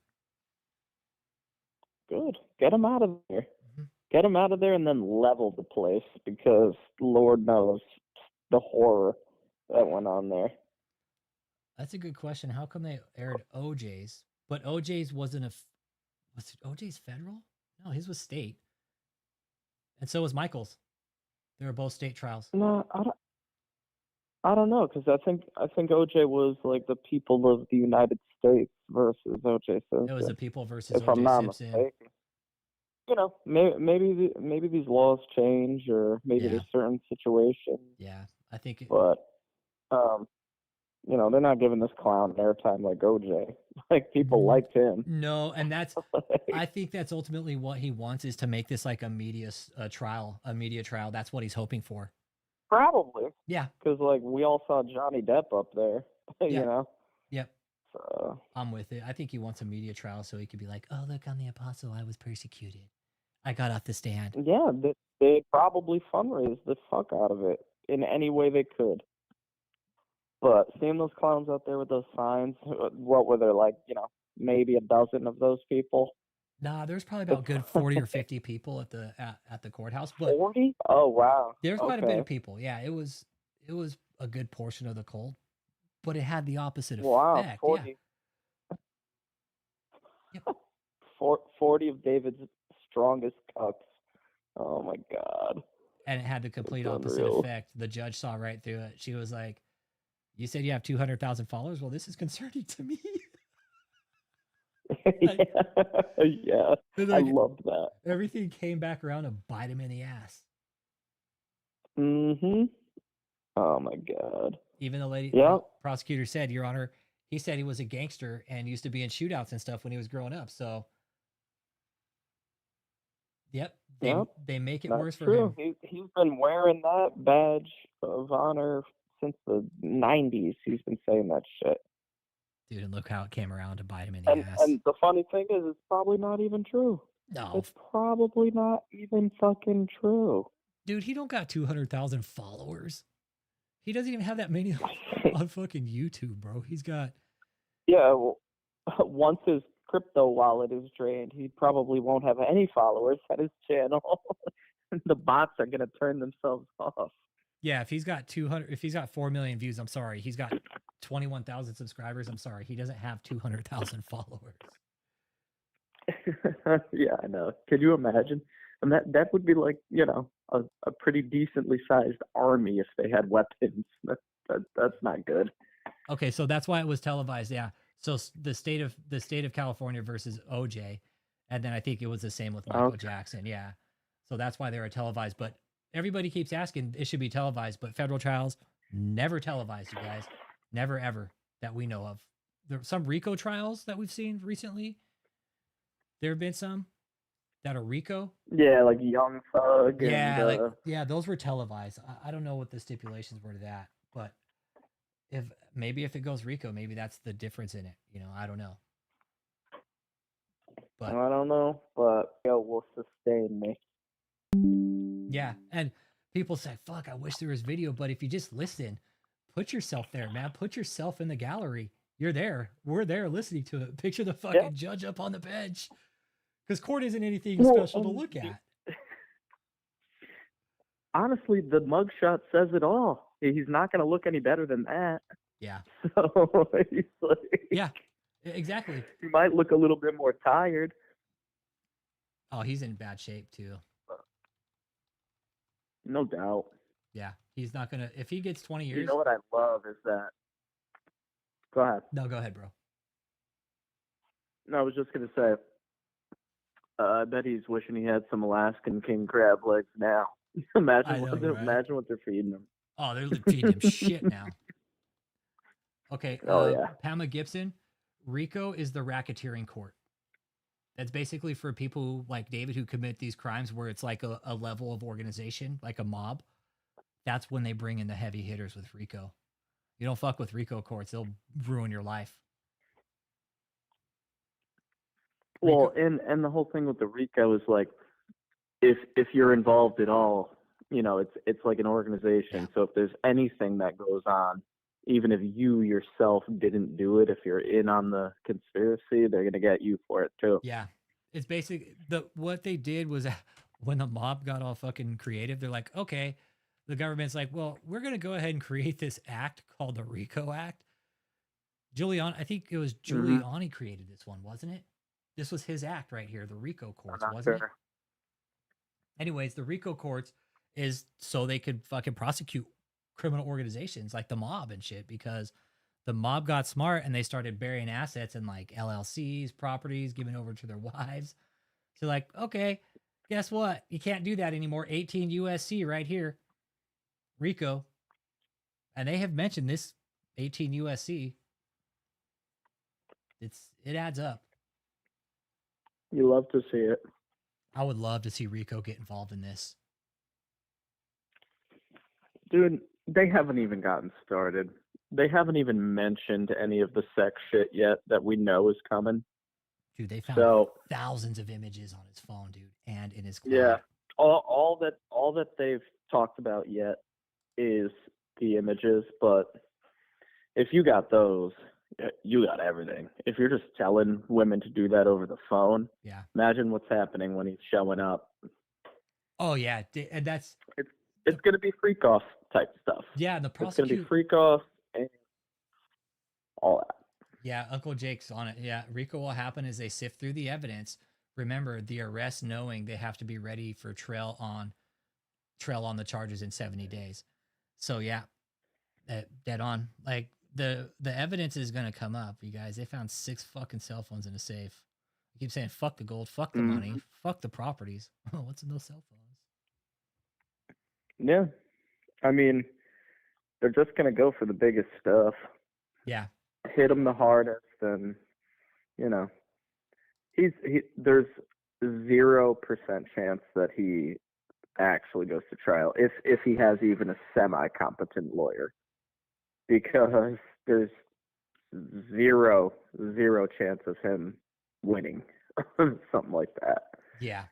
Good. Get them out of there. Mm-hmm. Get them out of there and then level the place, because Lord knows the horror that went on there. That's a good question. How come they aired OJ's? But OJ's wasn't was OJ's federal? No, his was state. And so was Michael's. They were both state trials. No, I don't know, because I think OJ was like the people of the United States versus OJ Simpson. It was the people versus if OJ I'm not Simpson. mistaken. You know, maybe these laws change, or maybe there's certain situations. Yeah, I think. But you know, they're not giving this clown airtime like OJ. Like, people liked him. No, and that's. I think that's ultimately what he wants, is to make this like a media trial. That's what he's hoping for. Probably. Yeah. Because like we all saw Johnny Depp up there. You know. Yep. So I'm with it. I think he wants a media trial so he could be like, "Oh, look, I'm the apostle. I was persecuted. I got off the stand." Yeah, they probably fundraised the fuck out of it in any way they could. But seeing those clowns out there with those signs, what were there, like, you know, maybe a dozen of those people? Nah, there's probably about good 40 or 50 people at the courthouse. But 40? Oh wow. There's quite a bit of people. Yeah, it was a good portion of the cult, but it had the opposite effect. Wow, 40. Yeah. Yep. 40 of David's strongest cucks. Oh my God. And it had the complete opposite effect. The judge saw right through it. She was like, "You said you have 200,000 followers? Well, this is concerning to me." Yeah, I loved that. Everything came back around to bite him in the ass. Mm-hmm. Oh my God. Even the lady, prosecutor said, "Your Honor," he said he was a gangster and used to be in shootouts and stuff when he was growing up. So, they make it worse for him. He's been wearing that badge of honor since the 90s. He's been saying that shit. Dude, and look how it came around to bite him in the ass. And the funny thing is, it's probably not even true. No. It's probably not even fucking true. Dude, he don't got 200,000 followers. He doesn't even have that many on fucking YouTube, bro. He's got... Yeah, well, once his crypto wallet is drained, he probably won't have any followers at his channel. The bots are going to turn themselves off. Yeah, if he's got 4 million views, I'm sorry. He's got 21,000 subscribers. I'm sorry. He doesn't have 200,000 followers. Yeah, I know. Could you imagine? And that would be like, you know, a pretty decently sized army if they had weapons. That's not good. Okay, so that's why it was televised. Yeah. So the state of California versus OJ, and then I think it was the same with Michael Jackson. Yeah. So that's why they were televised. But everybody keeps asking it should be televised, but federal trials never televised, you guys. Never ever that we know of. There are some RICO trials that we've seen recently. There have been some that are RICO. Yeah, like Young Thug. Yeah, and, those were televised. I don't know what the stipulations were to that, but if it goes RICO, maybe that's the difference in it. You know, I don't know. But I don't know, but it will sustain me. Yeah, and people say, "Fuck, I wish there was video," but if you just listen, put yourself there, man. Put yourself in the gallery. You're there. We're there listening to it. Picture the fucking judge up on the bench. Because court isn't anything special to look at. Honestly, the mugshot says it all. He's not going to look any better than that. Yeah. So he's like, yeah, exactly. He might look a little bit more tired. Oh, he's in bad shape too. No doubt. Yeah, he's not gonna. If he gets 20 years. You know what I love is that. Go ahead. No, go ahead, bro. No, I was just gonna say. I bet he's wishing he had some Alaskan king crab legs now. Imagine what they're feeding him. Oh, they're feeding him shit now. Okay. Pamela Gibson, RICO is the racketeering court. That's basically for people like David who commit these crimes where it's like a level of organization, like a mob. That's when they bring in the heavy hitters with RICO. You don't fuck with RICO courts, they'll ruin your life. Well, and the whole thing with the RICO is like, if you're involved at all, you know, it's like an organization. So if there's anything that goes on, even if you yourself didn't do it, if you're in on the conspiracy, they're gonna get you for it too. Yeah, it's basically what they did was when the mob got all fucking creative, they're like, okay, the government's like, well, we're gonna go ahead and create this act called the RICO Act. I think it was Giuliani created this one, wasn't it? This was his act right here, the RICO courts, wasn't it? Anyways, the RICO courts is so they could fucking prosecute criminal organizations like the mob and shit, because the mob got smart and they started burying assets in like LLCs, properties, giving over to their wives. So like, okay, guess what? You can't do that anymore. 18 USC right here, RICO. And they have mentioned this 18 USC. It adds up. You love to see it. I would love to see RICO get involved in this. Dude, they haven't even gotten started. They haven't even mentioned any of the sex shit yet that we know is coming. Dude, they found thousands of images on his phone, dude, and in his cloud. Yeah. All that they've talked about yet is the images, but if you got those, you got everything. If you're just telling women to do that over the phone, imagine what's happening when he's showing up. Oh yeah, and it's going to be freak off type stuff. Yeah, the it's going to be freak off and all that. Yeah, Uncle Jake's on it. Yeah, RICO will happen as they sift through the evidence. Remember, the arrest knowing they have to be ready for trail on the charges in 70 days. So yeah, dead on. Like the evidence is going to come up, you guys. They found 6 fucking cell phones in a safe. I keep saying fuck the gold, fuck the money, fuck the properties. What's in those cell phones? Yeah. I mean, they're just going to go for the biggest stuff. Yeah. Hit him the hardest, and, you know, there's 0% chance that he actually goes to trial if he has even a semi-competent lawyer, because there's zero chance of him winning something like that. Yeah,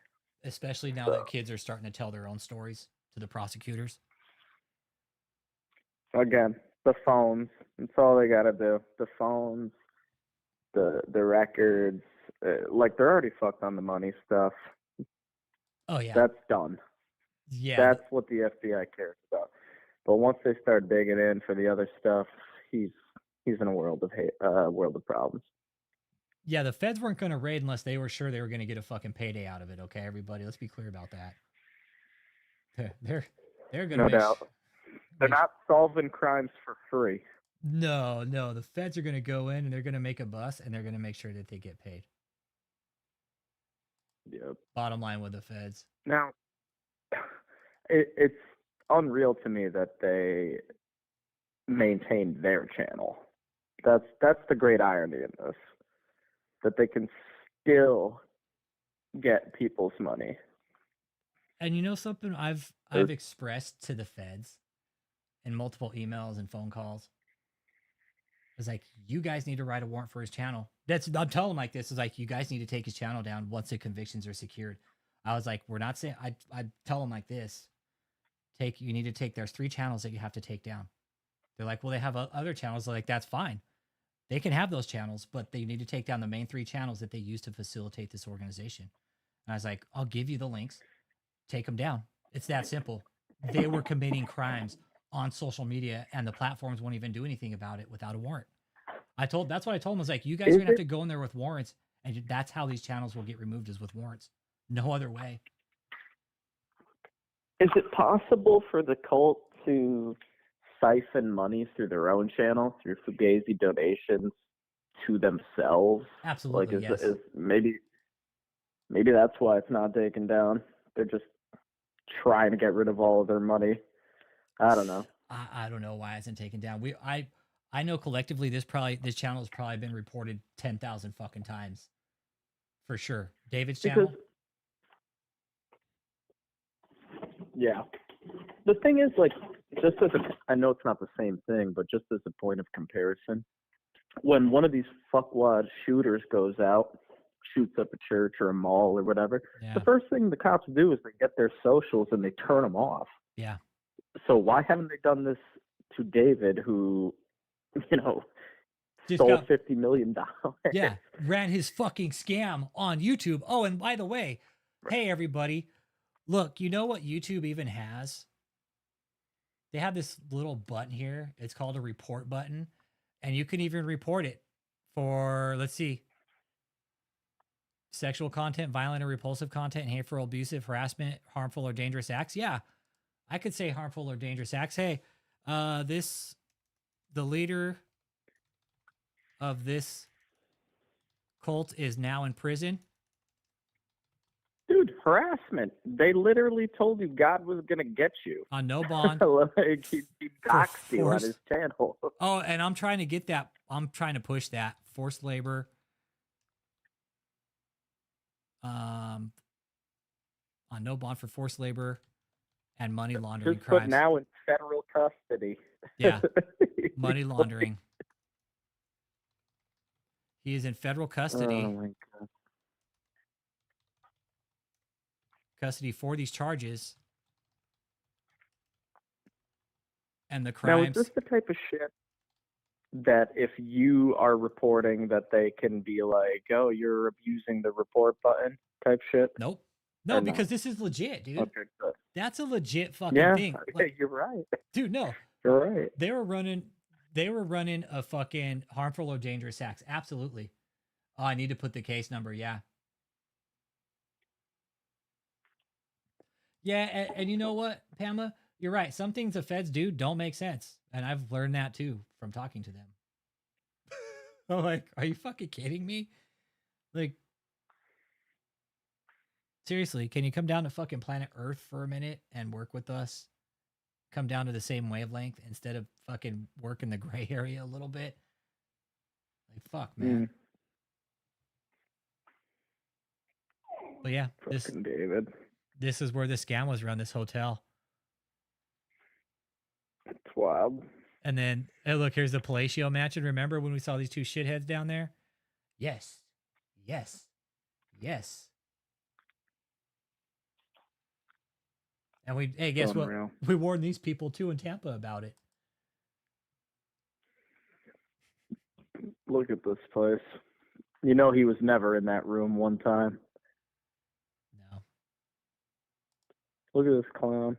especially now that kids are starting to tell their own stories to the prosecutors. Again, the phones, that's all they got to do. The phones, the records, like they're already fucked on the money stuff. Oh yeah, that's done. Yeah, that's what the FBI cares about. But once they start digging in for the other stuff, he's in a world of problems. Yeah, the feds weren't going to raid unless they were sure they were going to get a fucking payday out of it. Okay, everybody, let's be clear about that. They're going to no doubt. They're not solving crimes for free. No, the feds are going to go in and they're going to make a bust and they're going to make sure that they get paid. Yep. Bottom line with the feds. Now, it's unreal to me that they maintain their channel. That's the great irony in this, that they can still get people's money. And you know something I've expressed to the feds in multiple emails and phone calls? It's like, you guys need to write a warrant for his channel. I'm telling them like this. It's like, you guys need to take his channel down once the convictions are secured. I was like, we're not saying, I tell them like this. You need to take, there's 3 channels that you have to take down. They're like, well, they have other channels. Like, that's fine. They can have those channels, but they need to take down the main 3 channels that they use to facilitate this organization. And I was like, I'll give you the links. Take them down. It's that simple. They were committing crimes on social media, and the platforms won't even do anything about it without a warrant. That's what I told them. I was like, you guys are going to have to go in there with warrants, and that's how these channels will get removed, is with warrants. No other way. Is it possible for the cult to siphon money through their own channel, through Fugazi donations to themselves? Absolutely, like, yes. Is maybe that's why it's not taken down. They're just trying to get rid of all of their money. I don't know. I don't know why it isn't taken down. I know collectively this channel has probably been reported 10,000 fucking times. For sure. David's channel? Yeah. The thing is, like, I know it's not the same thing, but just as a point of comparison, when one of these fuckwad shooters goes out, shoots up a church or a mall or whatever, the first thing the cops do is they get their socials and they turn them off. Yeah. So why haven't they done this to David, who, stole $50 million? Yeah, ran his fucking scam on YouTube. Oh, and by the way, hey, everybody, look, you know what YouTube even has? They have this little button here. It's called a report button. And you can even report it for, let's see, sexual content, violent or repulsive content, hateful, abusive, harassment, harmful or dangerous acts. Yeah, I could say harmful or dangerous acts. Hey, the leader of this cult is now in prison. Dude, harassment. They literally told you God was going to get you. On no bond. Like, he doxed you on his channel. Oh, and I'm trying to get that. I'm trying to push that. Forced labor. On no bond for forced labor and money laundering Just crimes. put now in federal custody. Yeah. Money laundering. He is in federal custody. Oh, my God. Custody for these charges. And the Now, crimes. is this the type of shit that if you are reporting that they can be like, oh, you're abusing the report button type shit? Nope. No, because this is legit, dude. Okay, good. That's a legit fucking thing. Like, you're right. Dude, no. You're right. They were running a fucking harmful or dangerous acts. Absolutely. Oh, I need to put the case number. Yeah. Yeah. And you know what, Pamela? You're right. Some things the feds do don't make sense. And I've learned that too from talking to them. I'm like, are you fucking kidding me? Like, seriously, can you come down to fucking planet Earth for a minute and work with us? Come down to the same wavelength instead of fucking work in the gray area a little bit? Like, fuck, man. But yeah, David. This is where the scam was run, this hotel. It's wild. And then, hey, look, here's the Palacio Mansion. Remember when we saw these 2 shitheads down there? Yes. Yes. Yes. And hey, guess what? We warned these people too in Tampa about it. Look at this place. You know he was never in that room one time. No. Look at this clown.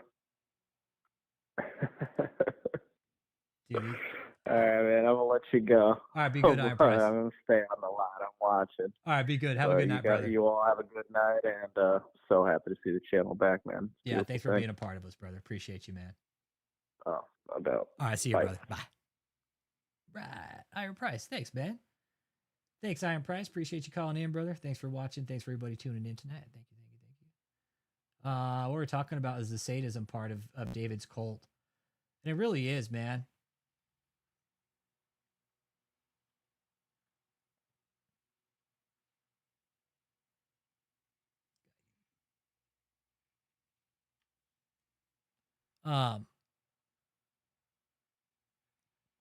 Dude. All right, man. I'm gonna let you go. All right, be good, Iron Price. I'm gonna stay on the line. I'm watching. All right, be good. Have a good night, brother. You all have a good night, and so happy to see the channel back, man. Yeah, thanks for being a part of us, brother. Appreciate you, man. Oh, no doubt. All right, see you, brother. Bye. Right, Iron Price. Thanks, man. Thanks, Iron Price. Appreciate you calling in, brother. Thanks for watching. Thanks for everybody tuning in tonight. Thank you. What we're talking about is the sadism part of David's cult. And it really is, man.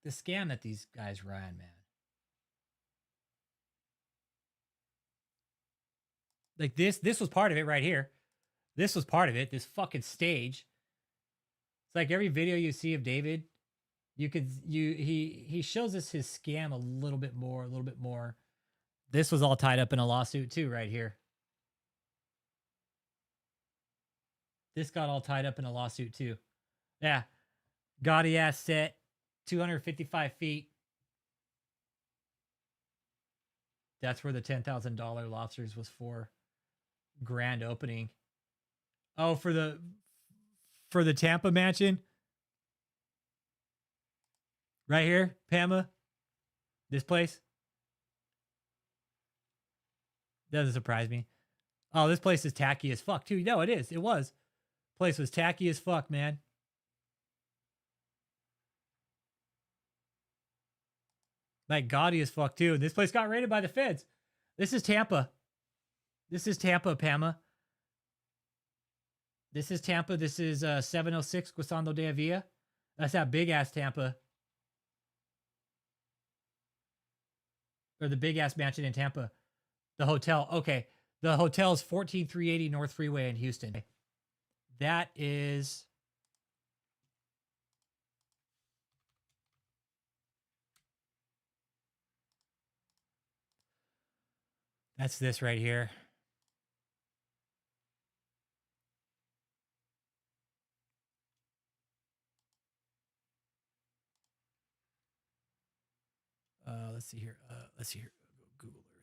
The scam that these guys ran, man. Like this was part of it right here. This was part of it. This fucking stage. It's like every video you see of David, he shows us his scam a little bit more. This was all tied up in a lawsuit too, right here. This got all tied up in a lawsuit too. Yeah. Gaudy ass set, 255 feet. That's where the $10,000 lobsters was for. Grand opening. Oh, for the Tampa mansion. Right here, Pama. This place. Doesn't surprise me. Oh, this place is tacky as fuck too. No, it is. It was. Place was tacky as fuck, man. Like gaudy as fuck too. And this place got raided by the feds. This is Tampa. This is Tampa, Pama. This is Tampa. This is 706 Guasando de Avila. That's that big ass Tampa. Or the big ass mansion in Tampa. The hotel. Okay. The hotel is 14380 North Freeway in Houston. That is... That's this right here. Let's see here. Google Earth.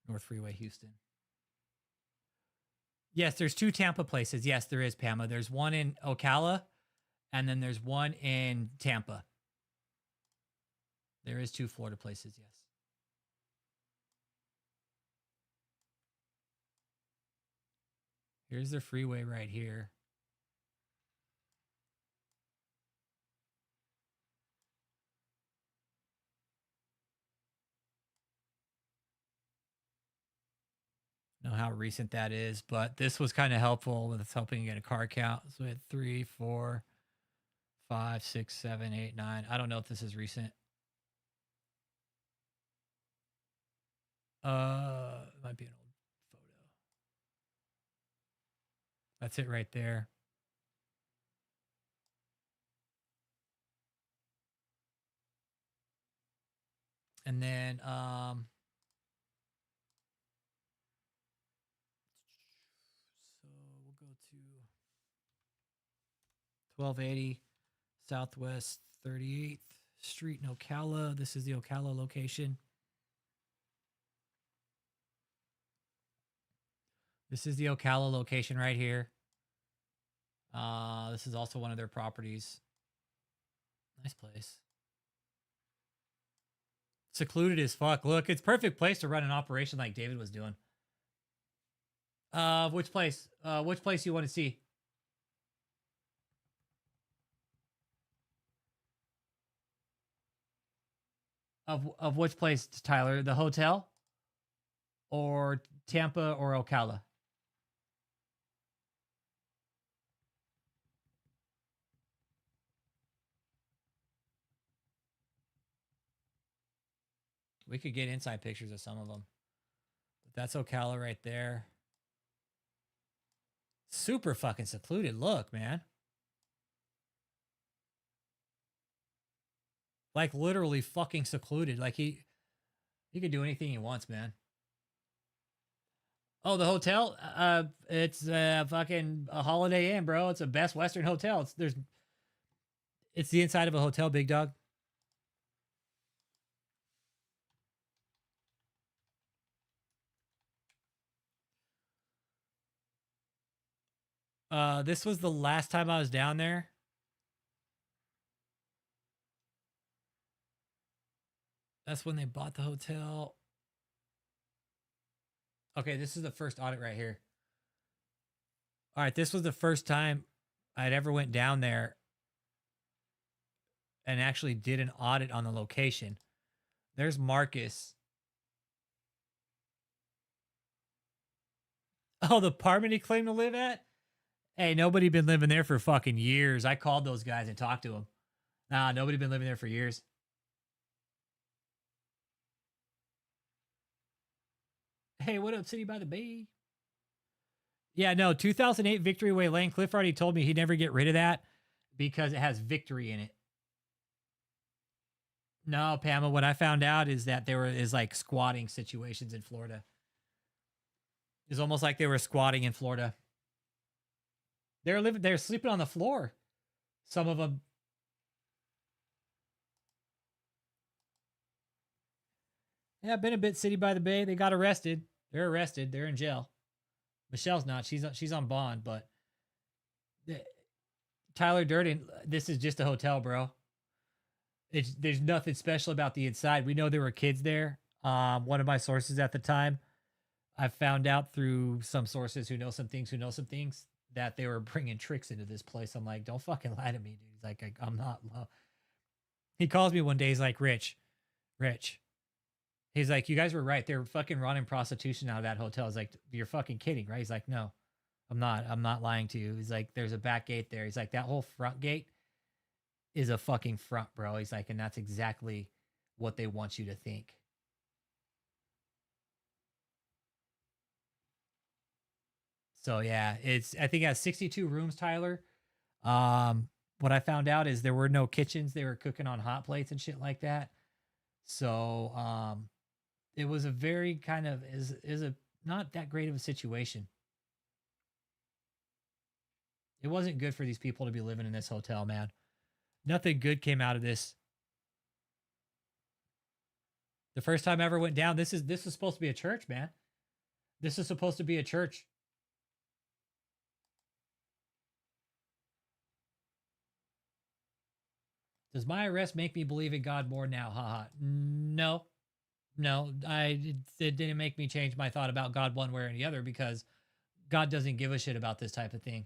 North Freeway, Houston. Yes, there's two Tampa places. Yes, there is, Pama. There's one in Ocala, and then there's one in Tampa. There is two Florida places, yes. Here's the freeway right here. Know how recent that is, but this was kind of helpful with helping get a car count. So we had 3, 4, 5, 6, 7, 8, 9. I don't know if this is recent. It might be an old photo. That's it right there. And then so we'll go to 1280 Southwest 38th Street in Ocala. This is the Ocala location. This is the Ocala location right here. This is also one of their properties. Nice place. Secluded as fuck. Look, it's perfect place to run an operation like David was doing. Which place? Which place you want to see? Of which place, Tyler? The hotel? Or Tampa or Ocala? We could get inside pictures of some of them. But that's Ocala right there. Super fucking secluded. Look, man. Like literally fucking secluded. Like he could do anything he wants, man. Oh, the hotel? It's fucking a Holiday Inn, bro. It's a Best Western hotel. It's the inside of a hotel, big dog. This was the last time I was down there. That's when they bought the hotel. Okay, this is the first audit right here. All right, this was the first time I'd ever went down there and actually did an audit on the location. There's Marcus. Oh, the apartment he claimed to live at? Hey, nobody been living there for fucking years. I called those guys and talked to them. Nah, nobody been living there for years. Hey, what up, City by the Bay? Yeah, no, 2008 Victory Way Lane. Cliff already told me he'd never get rid of that because it has victory in it. No, Pamela, what I found out is that there is like squatting situations in Florida. It's almost like they were squatting in Florida. They're sleeping on the floor. Some of them. Yeah, been a bit City by the Bay. They got arrested. They're arrested. They're in jail. Michelle's not. She's on bond, but Tyler Durden, this is just a hotel, bro. There's nothing special about the inside. We know there were kids there. One of my sources at the time, I found out through some sources who know some things, that they were bringing tricks into this place. I'm like, don't fucking lie to me, dude. He's like, I'm not. He calls me one day. He's like, Rich. He's like, you guys were right. They're fucking running prostitution out of that hotel. I was like, you're fucking kidding, right? He's like, no, I'm not. I'm not lying to you. He's like, there's a back gate there. He's like, that whole front gate is a fucking front, bro. He's like, and that's exactly what they want you to think. So yeah, I think it has 62 rooms, Tyler. What I found out is there were no kitchens. They were cooking on hot plates and shit like that. So, it was a very kind of is a not that great of a situation. It wasn't good for these people to be living in this hotel, man. Nothing good came out of this. The first time I ever went down, this is supposed to be a church, man. This is supposed to be a church. Does my arrest make me believe in God more now? Haha. No. It didn't make me change my thought about God one way or the other because God doesn't give a shit about this type of thing.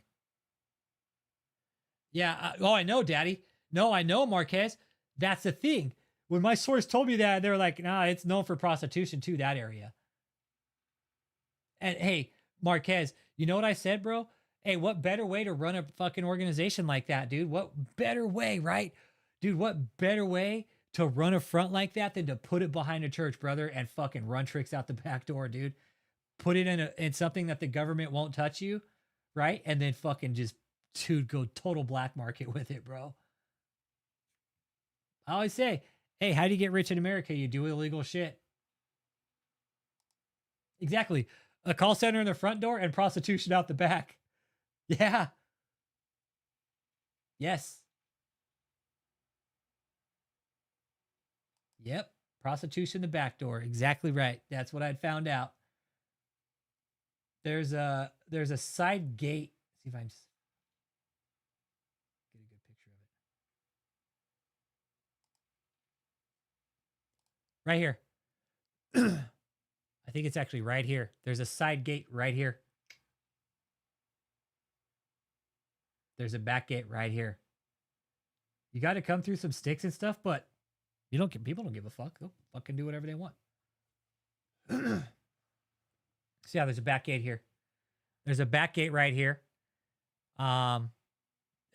Yeah. I know, Daddy. No, I know, Marquez. That's the thing. When my source told me that, they were like, nah, it's known for prostitution too, that area. And hey, Marquez, you know what I said, bro? Hey, what better way to run a fucking organization like that, dude? What better way, right? Dude, what better way to run a front like that than to put it behind a church, brother, and fucking run tricks out the back door, dude? Put it in something that the government won't touch you, right? And then fucking just, dude, go total black market with it, bro. I always say, hey, how do you get rich in America? You do illegal shit. Exactly. A call center in the front door and prostitution out the back. Yeah. Yes. Yep. Prostitution the back door. Exactly right. That's what I'd found out. There's a side gate. See if I can get a good picture of it. Right here. I think it's actually right here. There's a side gate right here. There's a back gate right here. You got to come through some sticks and stuff, but people don't give a fuck. They'll fucking do whatever they want. So yeah, there's a back gate here. There's a back gate right here. And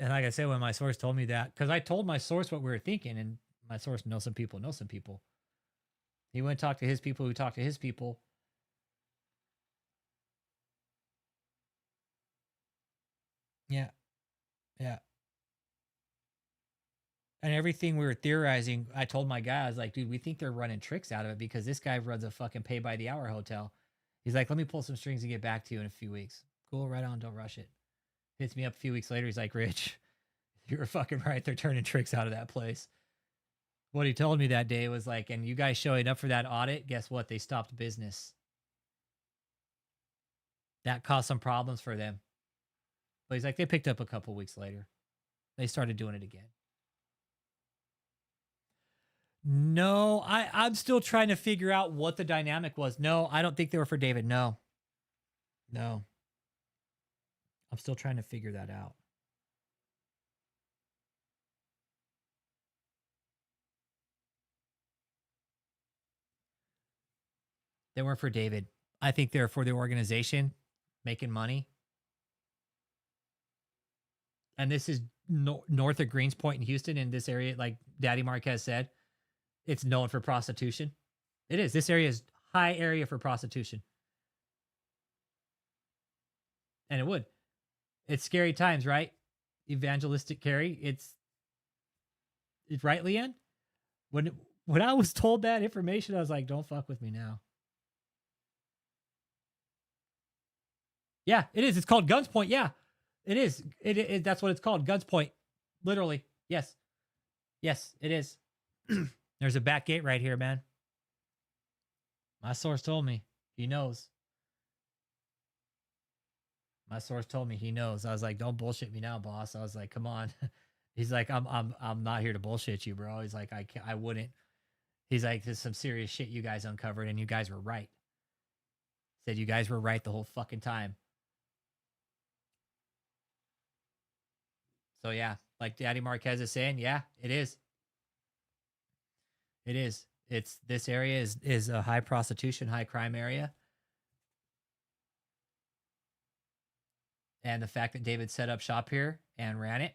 like I said, when my source told me that, because I told my source what we were thinking, and my source knows some people. He went and talked to his people who talked to his people. Yeah. Yeah. And everything we were theorizing, I told my guy, I was like, dude, we think they're running tricks out of it because this guy runs a fucking pay by the hour hotel. He's like, let me pull some strings and get back to you in a few weeks. Cool, right on, don't rush it. Hits me up a few weeks later. He's like, Rich, you were fucking right. They're turning tricks out of that place. What he told me that day was like, and you guys showing up for that audit, guess what? They stopped business. That caused some problems for them. But he's like, they picked up a couple weeks later. They started doing it again. No, I'm still trying to figure out what the dynamic was. No, I don't think they were for David. No. I'm still trying to figure that out. They weren't for David. I think they're for the organization making money. And this is north of Greens Point in Houston, in this area, like Daddy Marquez said. It's known for prostitution. It is. This area is high area for prostitution. And it would. It's scary times, right? Evangelistic Carrie. It's right, Leanne? When I was told that information, I was like, don't fuck with me now. Yeah, it is. It's called Guns Point. Yeah, it is. That's what it's called. Guns Point. Literally. Yes. Yes, it is. There's a back gate right here, man. My source told me. He knows. My source told me he knows. I was like, don't bullshit me now, boss. I was like, come on. He's like, I'm not here to bullshit you, bro. He's like, I wouldn't. He's like, there's some serious shit you guys uncovered, and you guys were right. Said you guys were right the whole fucking time. So yeah, like Daddy Marquez is saying, yeah, it is. It is. It's this area is a high prostitution, high crime area. And the fact that David set up shop here and ran it.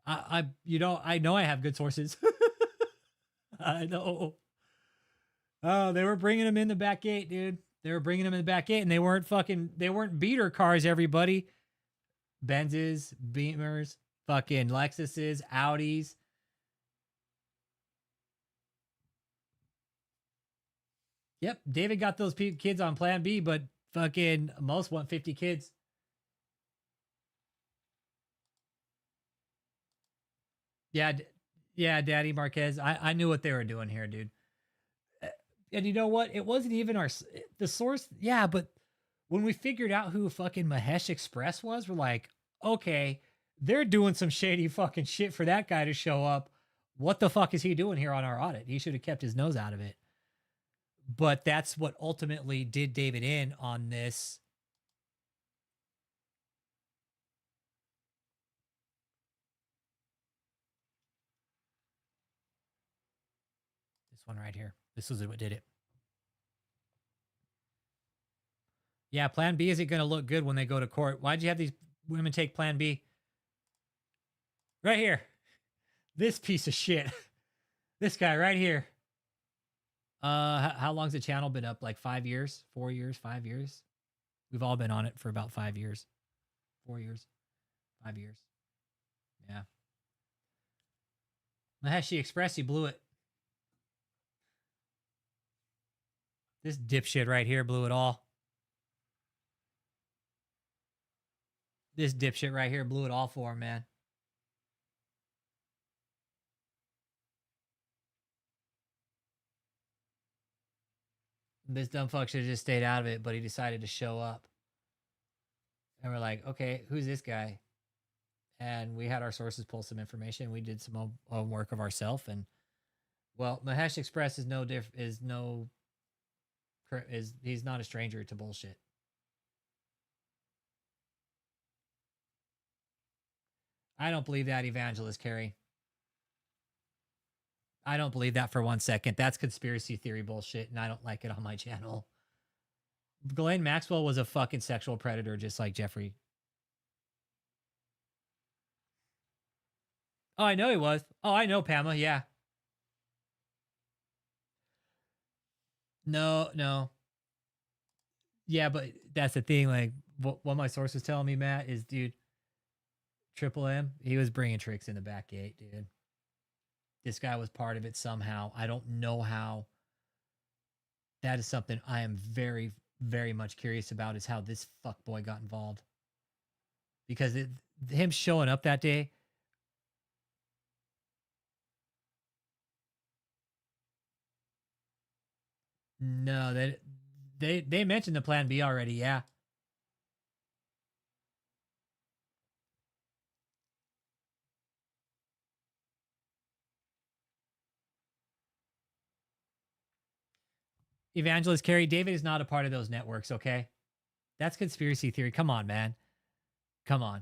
I know I have good sources. I know. Oh, they were bringing him in the back gate, dude. They were bringing him in the back gate, and they weren't beater cars, everybody. Benzes, Beamers, fucking Lexuses, Audis. Yep, David got those kids on Plan B, but fucking most want 50 kids. Yeah, Daddy Marquez. I knew what they were doing here, dude. And you know what? It wasn't even the source. Yeah, but when we figured out who fucking Mahesh Express was, we're like, okay, they're doing some shady fucking shit for that guy to show up. What the fuck is he doing here on our audit? He should have kept his nose out of it. But that's what ultimately did David in on this. This one right here. This was what did it. Yeah, Plan B isn't going to look good when they go to court. Why'd you have these women take Plan B? Right here. This piece of shit. This guy right here. How long's the channel been up? Like 5 years? 4 years? 5 years? We've all been on it for about 5 years. 4 years. 5 years. Yeah. Maheshi Express, he blew it. This dipshit right here blew it all. This dipshit right here blew it all for him, man. This dumb fuck should have just stayed out of it, but he decided to show up. And we're like, okay, who's this guy? And we had our sources pull some information. We did some homework of ourselves, and well, Mahesh Express is he's not a stranger to bullshit. I don't believe that, Evangelist Carrie. I don't believe that for 1 second. That's conspiracy theory bullshit, and I don't like it on my channel. Ghislaine Maxwell was a fucking sexual predator, just like Jeffrey. Oh, I know he was. Oh, I know Pamela, yeah. No. Yeah, but that's the thing. Like, what my source was telling me, Matt, is, dude, Triple M, he was bringing tricks in the back gate, dude. This guy was part of it somehow. I don't know how. That is something I am very, very much curious about, is how this fuckboy got involved. Because him showing up that day. No, they mentioned the Plan B already, yeah. Evangelist Carrie, David is not a part of those networks, okay? That's conspiracy theory. Come on, man. Come on.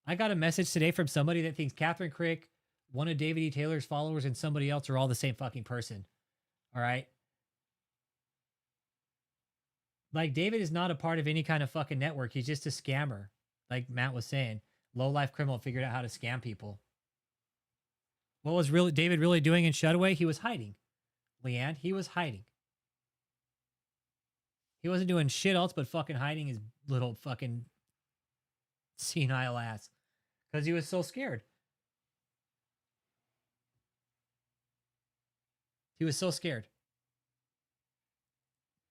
I got a message today from somebody that thinks Catherine Crick, one of David E. Taylor's followers, and somebody else are all the same fucking person. All right? Like, David is not a part of any kind of fucking network. He's just a scammer. Like Matt was saying. Low-life criminal figured out how to scam people. What was David really doing in Shutaway? He was hiding. Leanne, he was hiding. He wasn't doing shit else but fucking hiding his little fucking senile ass because he was so scared. He was so scared.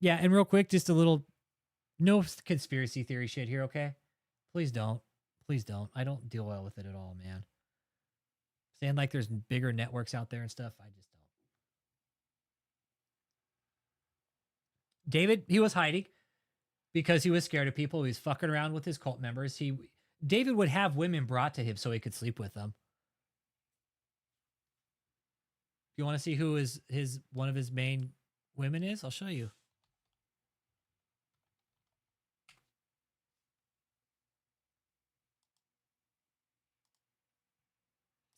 Yeah, and real quick, just a little, no conspiracy theory shit here, okay? Please don't. Please don't. I don't deal well with it at all, man. Saying like there's bigger networks out there and stuff, I just don't. David, he was hiding because he was scared of people. He was fucking around with his cult members. David would have women brought to him so he could sleep with them. You want to see who one of his main women is? I'll show you.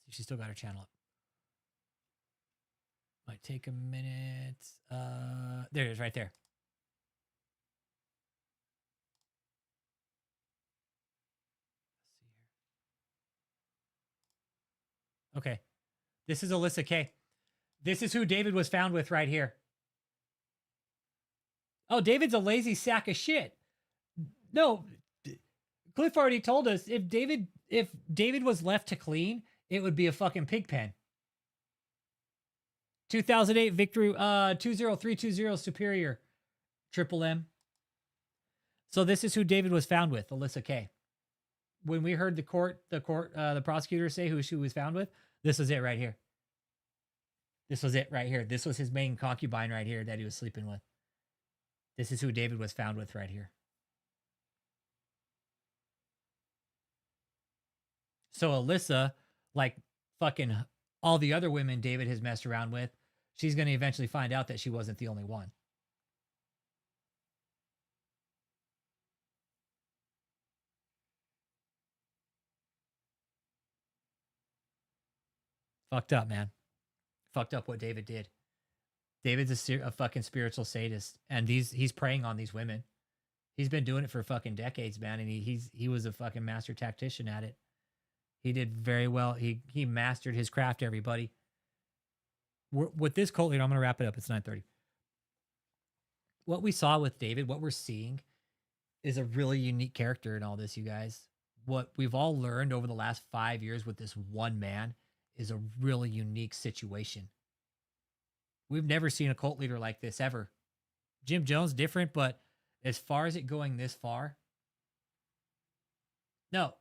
See, she still got her channel up. Might take a minute. There it is, right there. Let's see here. Okay. This is Alyssa K. This is who David was found with right here. Oh, David's a lazy sack of shit. No, Cliff already told us if David was left to clean, it would be a fucking pig pen. 2008 victory, 20320 Superior, Triple M. So this is who David was found with, Alyssa K. When we heard the prosecutor say who she was found with, this was it right here. This was it right here. This was his main concubine right here that he was sleeping with. This is who David was found with right here. So Alyssa, like fucking all the other women David has messed around with, she's going to eventually find out that she wasn't the only one. Fucked up, man. Fucked up what David did. David's a fucking spiritual sadist, and he's preying on these women. He's been doing it for fucking decades, man, and he was a fucking master tactician at it. He did very well. He mastered his craft, everybody. With this cult leader, I'm going to wrap it up. It's 9:30. What we saw with David, what we're seeing, is a really unique character in all this, you guys. What we've all learned over the last 5 years with this one man is a really unique situation. We've never seen a cult leader like this ever. Jim Jones, different, but as far as it going this far, no,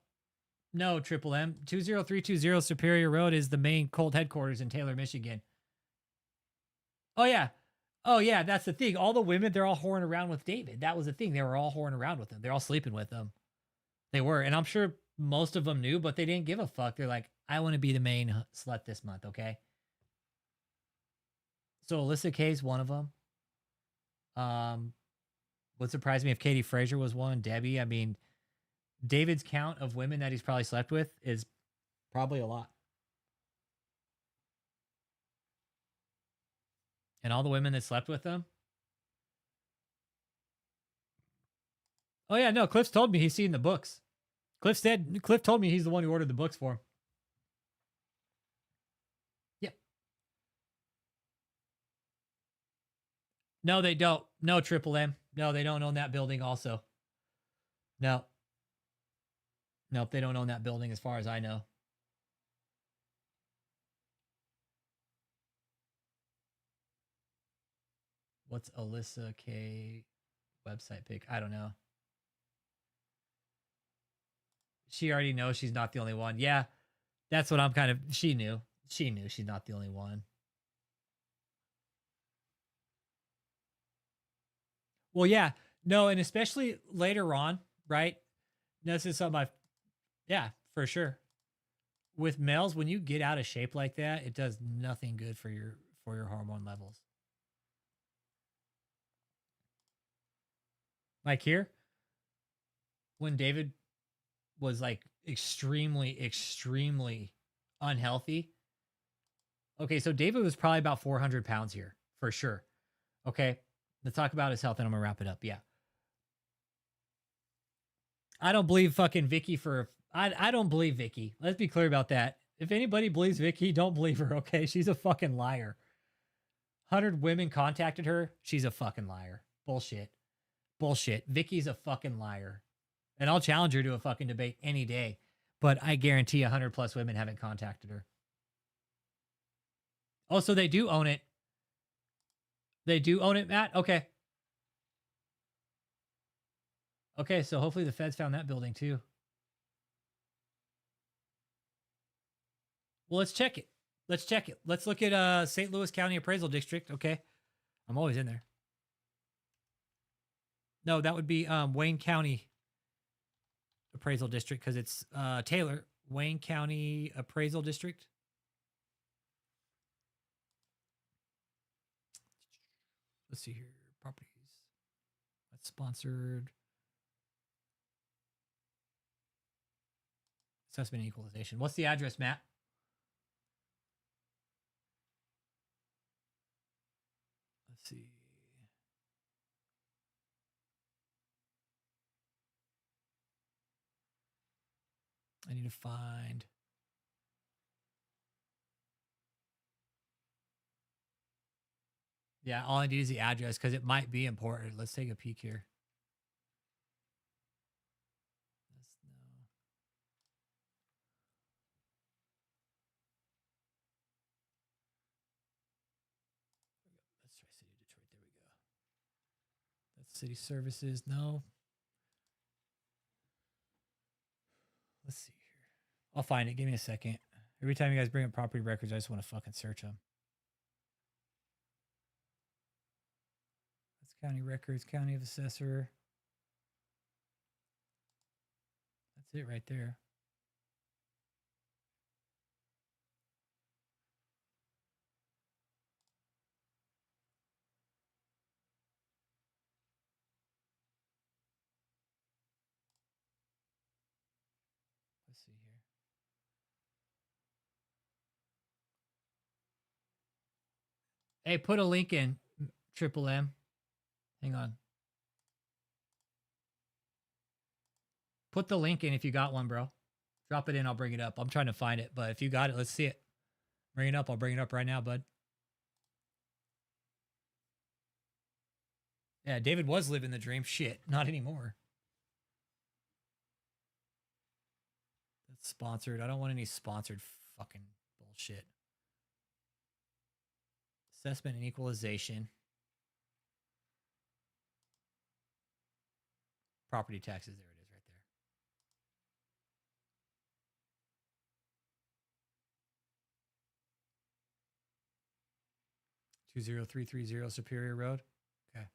Triple M. 20320 Superior Road is the main cult headquarters in Taylor, Michigan. Oh, yeah. That's the thing. All the women, they're all whoring around with David. That was the thing. They were all whoring around with him. They're all sleeping with him. They were. And I'm sure most of them knew, but they didn't give a fuck. They're like, I want to be the main slut this month, okay? So Alyssa K is one of them. Would surprise me if Katie Frazier was one. Debbie. I mean, David's count of women that he's probably slept with is probably a lot. And all the women that slept with him. Oh yeah, no, Cliff's told me he's seen the books. Cliff told me he's the one who ordered the books for him. Yep. No, they don't. No, Triple M. No, they don't own that building also. No. Nope, they don't own that building as far as I know. What's Alyssa K website pic? I don't know. She already knows she's not the only one. Yeah, that's what I'm kind of... She knew she's not the only one. Well, yeah. No, and especially later on, right? This is something I've... Yeah, for sure. With males, when you get out of shape like that, it does nothing good for your hormone levels. Like here, when David was like extremely unhealthy. Okay, so David was probably about 400 pounds here, for sure. Okay, let's talk about his health and I'm gonna wrap it up. Yeah. I don't believe fucking Vicky for... I don't believe Vicky. Let's be clear about that. If anybody believes Vicky, don't believe her, okay? She's a fucking liar. 100 women contacted her. She's a fucking liar. Bullshit. Bullshit. Vicky's a fucking liar. And I'll challenge her to a fucking debate any day. But I guarantee 100 plus women haven't contacted her. Oh, so they do own it. They do own it, Matt? Okay. Okay, so hopefully the feds found that building too. Well, let's check it. Let's check it. Let's look at St. Louis County Appraisal District. Okay. I'm always in there. No, that would be Wayne County Appraisal District because it's Taylor. Wayne County Appraisal District. Let's see here. Properties. That's sponsored. Assessment and equalization. What's the address, Matt? Let's see. I need to find. Yeah, all I need is the address because it might be important. Let's take a peek here. Let's try City of Detroit. There we go. That's city services. No. Let's see here. I'll find it. Give me a second. Every time you guys bring up property records, I just want to fucking search them. That's county records, county of assessor. That's it right there. Let's see here. Hey, put a link in, Triple M. Hang on. Put the link in if you got one, bro. Drop it in, I'll bring it up. I'm trying to find it, but if you got it, let's see it. Bring it up. I'll bring it up right now, bud. Yeah, David was living the dream. Shit, not anymore. That's sponsored. I don't want any sponsored fucking bullshit. Assessment and equalization. Property taxes. There it is right there. 20330 Superior Road. Okay.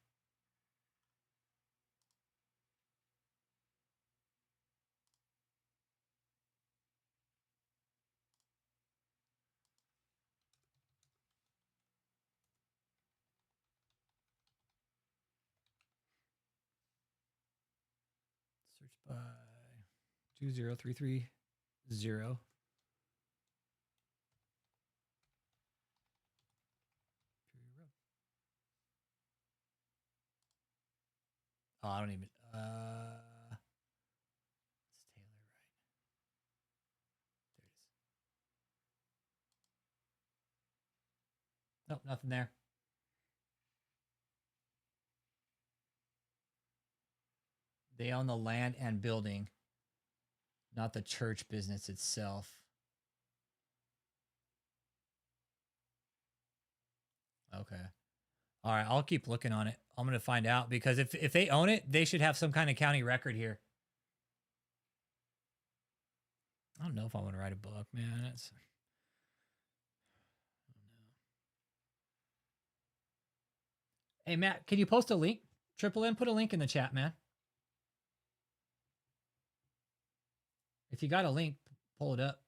Search by 20330. Oh, I don't even. It's Taylor, right? There it is. Nope, nothing there. They own the land and building, not the church business itself. Okay. All right, I'll keep looking on it. I'm going to find out because if they own it, they should have some kind of county record here. I don't know if I want to write a book, man. That's Hey, Matt, can you post a link? Triple M, put a link in the chat, man. If you got a link, pull it up.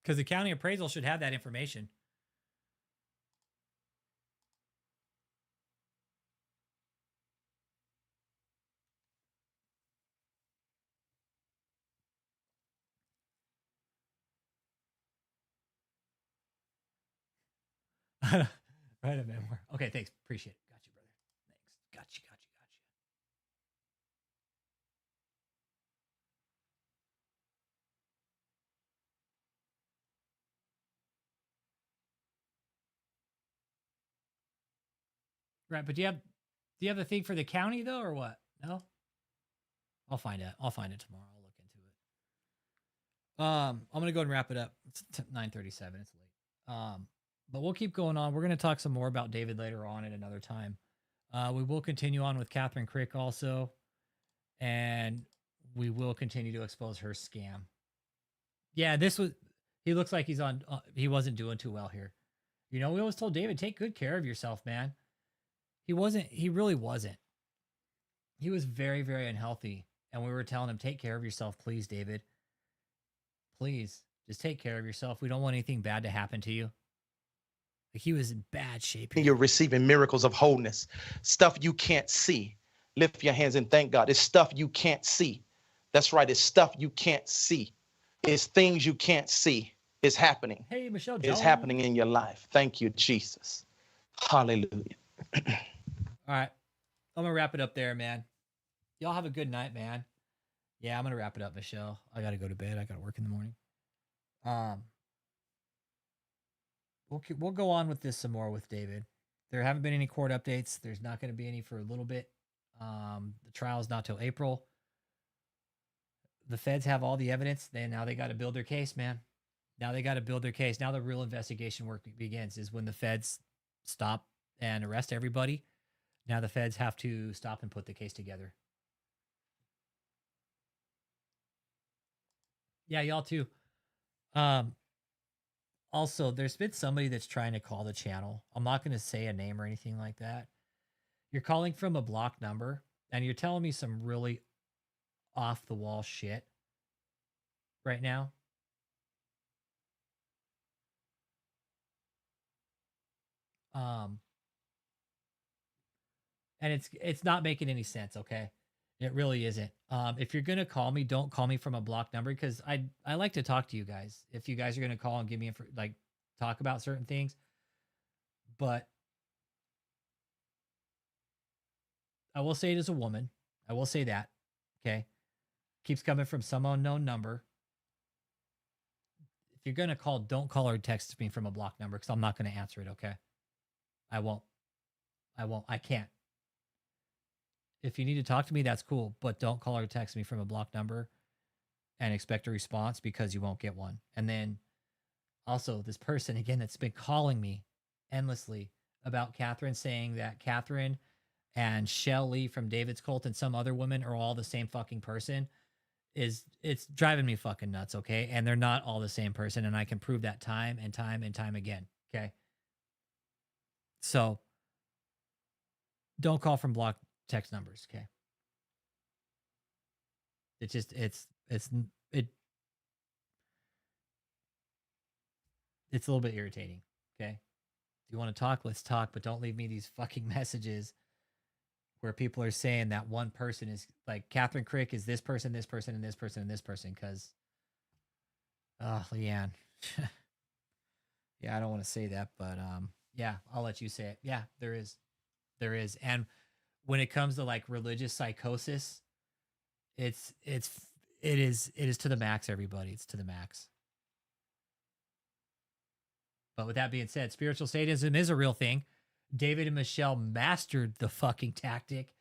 Because the county appraisal should have that information. Write a memoir. Okay, thanks. Appreciate it. Got you, brother. Thanks. Got you. Right, but do you have Do you have a thing for the county though, or what? No. I'll find it. I'll find it tomorrow. I'll look into it. I'm gonna go and wrap it up. It's 9:37. It's late. But we'll keep going on. We're gonna talk some more about David later on at another time. We will continue on with Catherine Crick also, and we will continue to expose her scam. Yeah, he looks like he's on. He wasn't doing too well here. You know, we always told David, take good care of yourself, man. He wasn't. He really wasn't. He was very, very unhealthy, and we were telling him, take care of yourself, please, David. Please, just take care of yourself. We don't want anything bad to happen to you. Like, he was in bad shape. You're receiving miracles of wholeness, stuff you can't see. Lift your hands and thank God. It's stuff you can't see. That's right. It's stuff you can't see. It's things you can't see. It's happening. Hey, Michelle Jones. It's happening in your life. Thank you, Jesus. Hallelujah. All right. I'm going to wrap it up there, man. Y'all have a good night, man. Yeah, I'm going to wrap it up, Michelle. I got to go to bed. I got to work in the morning. We'll go on with this some more with David. There haven't been any court updates. There's not going to be any for a little bit. The trial's not till April. The feds have all the evidence. Now they got to build their case, man. Now they got to build their case. Now the real investigation work begins is when the feds stop and arrest everybody. Now the feds have to stop and put the case together. Yeah, y'all too. Also, there's been somebody that's trying to call the channel. I'm not going to say a name or anything like that. You're calling from a blocked number, and you're telling me some really off-the-wall shit right now. And it's not making any sense, okay? It really isn't. If you're gonna call me, don't call me from a blocked number, because I like to talk to you guys. If you guys are gonna call and give me talk about certain things, but I will say it as a woman. I will say that, okay? Keeps coming from some unknown number. If you're gonna call, don't call or text me from a blocked number, because I'm not gonna answer it, okay? I won't. I can't. If you need to talk to me, that's cool, but don't call or text me from a blocked number and expect a response, because you won't get one. And then also this person, again, that's been calling me endlessly about Catherine, saying that Catherine and Shelly from David's Cult and some other women are all the same fucking person, it's driving me fucking nuts, okay? And they're not all the same person, and I can prove that time and time and time again, okay? So don't call from blocked text numbers, okay? It's just it's a little bit irritating, okay? If you want to talk, let's talk, but don't leave me these fucking messages where people are saying that one person is like Catherine Crick is this person, this person, and this person, and this person, because Leanne. Yeah, I don't want to say that, but yeah, I'll let you say it. Yeah, there is. And when it comes to like religious psychosis, it is to the max, everybody. It's to the max. But with that being said, spiritual sadism is a real thing. David and Michelle mastered the fucking tactic,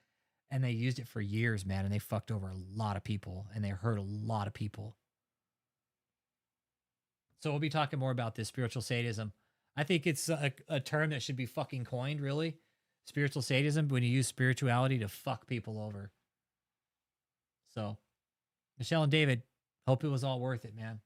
and they used it for years, man, and they fucked over a lot of people, and they hurt a lot of people. So we'll be talking more about this spiritual sadism. I think it's a term that should be fucking coined, really. Spiritual sadism, when you use spirituality to fuck people over. So, Michelle and David, hope it was all worth it, man.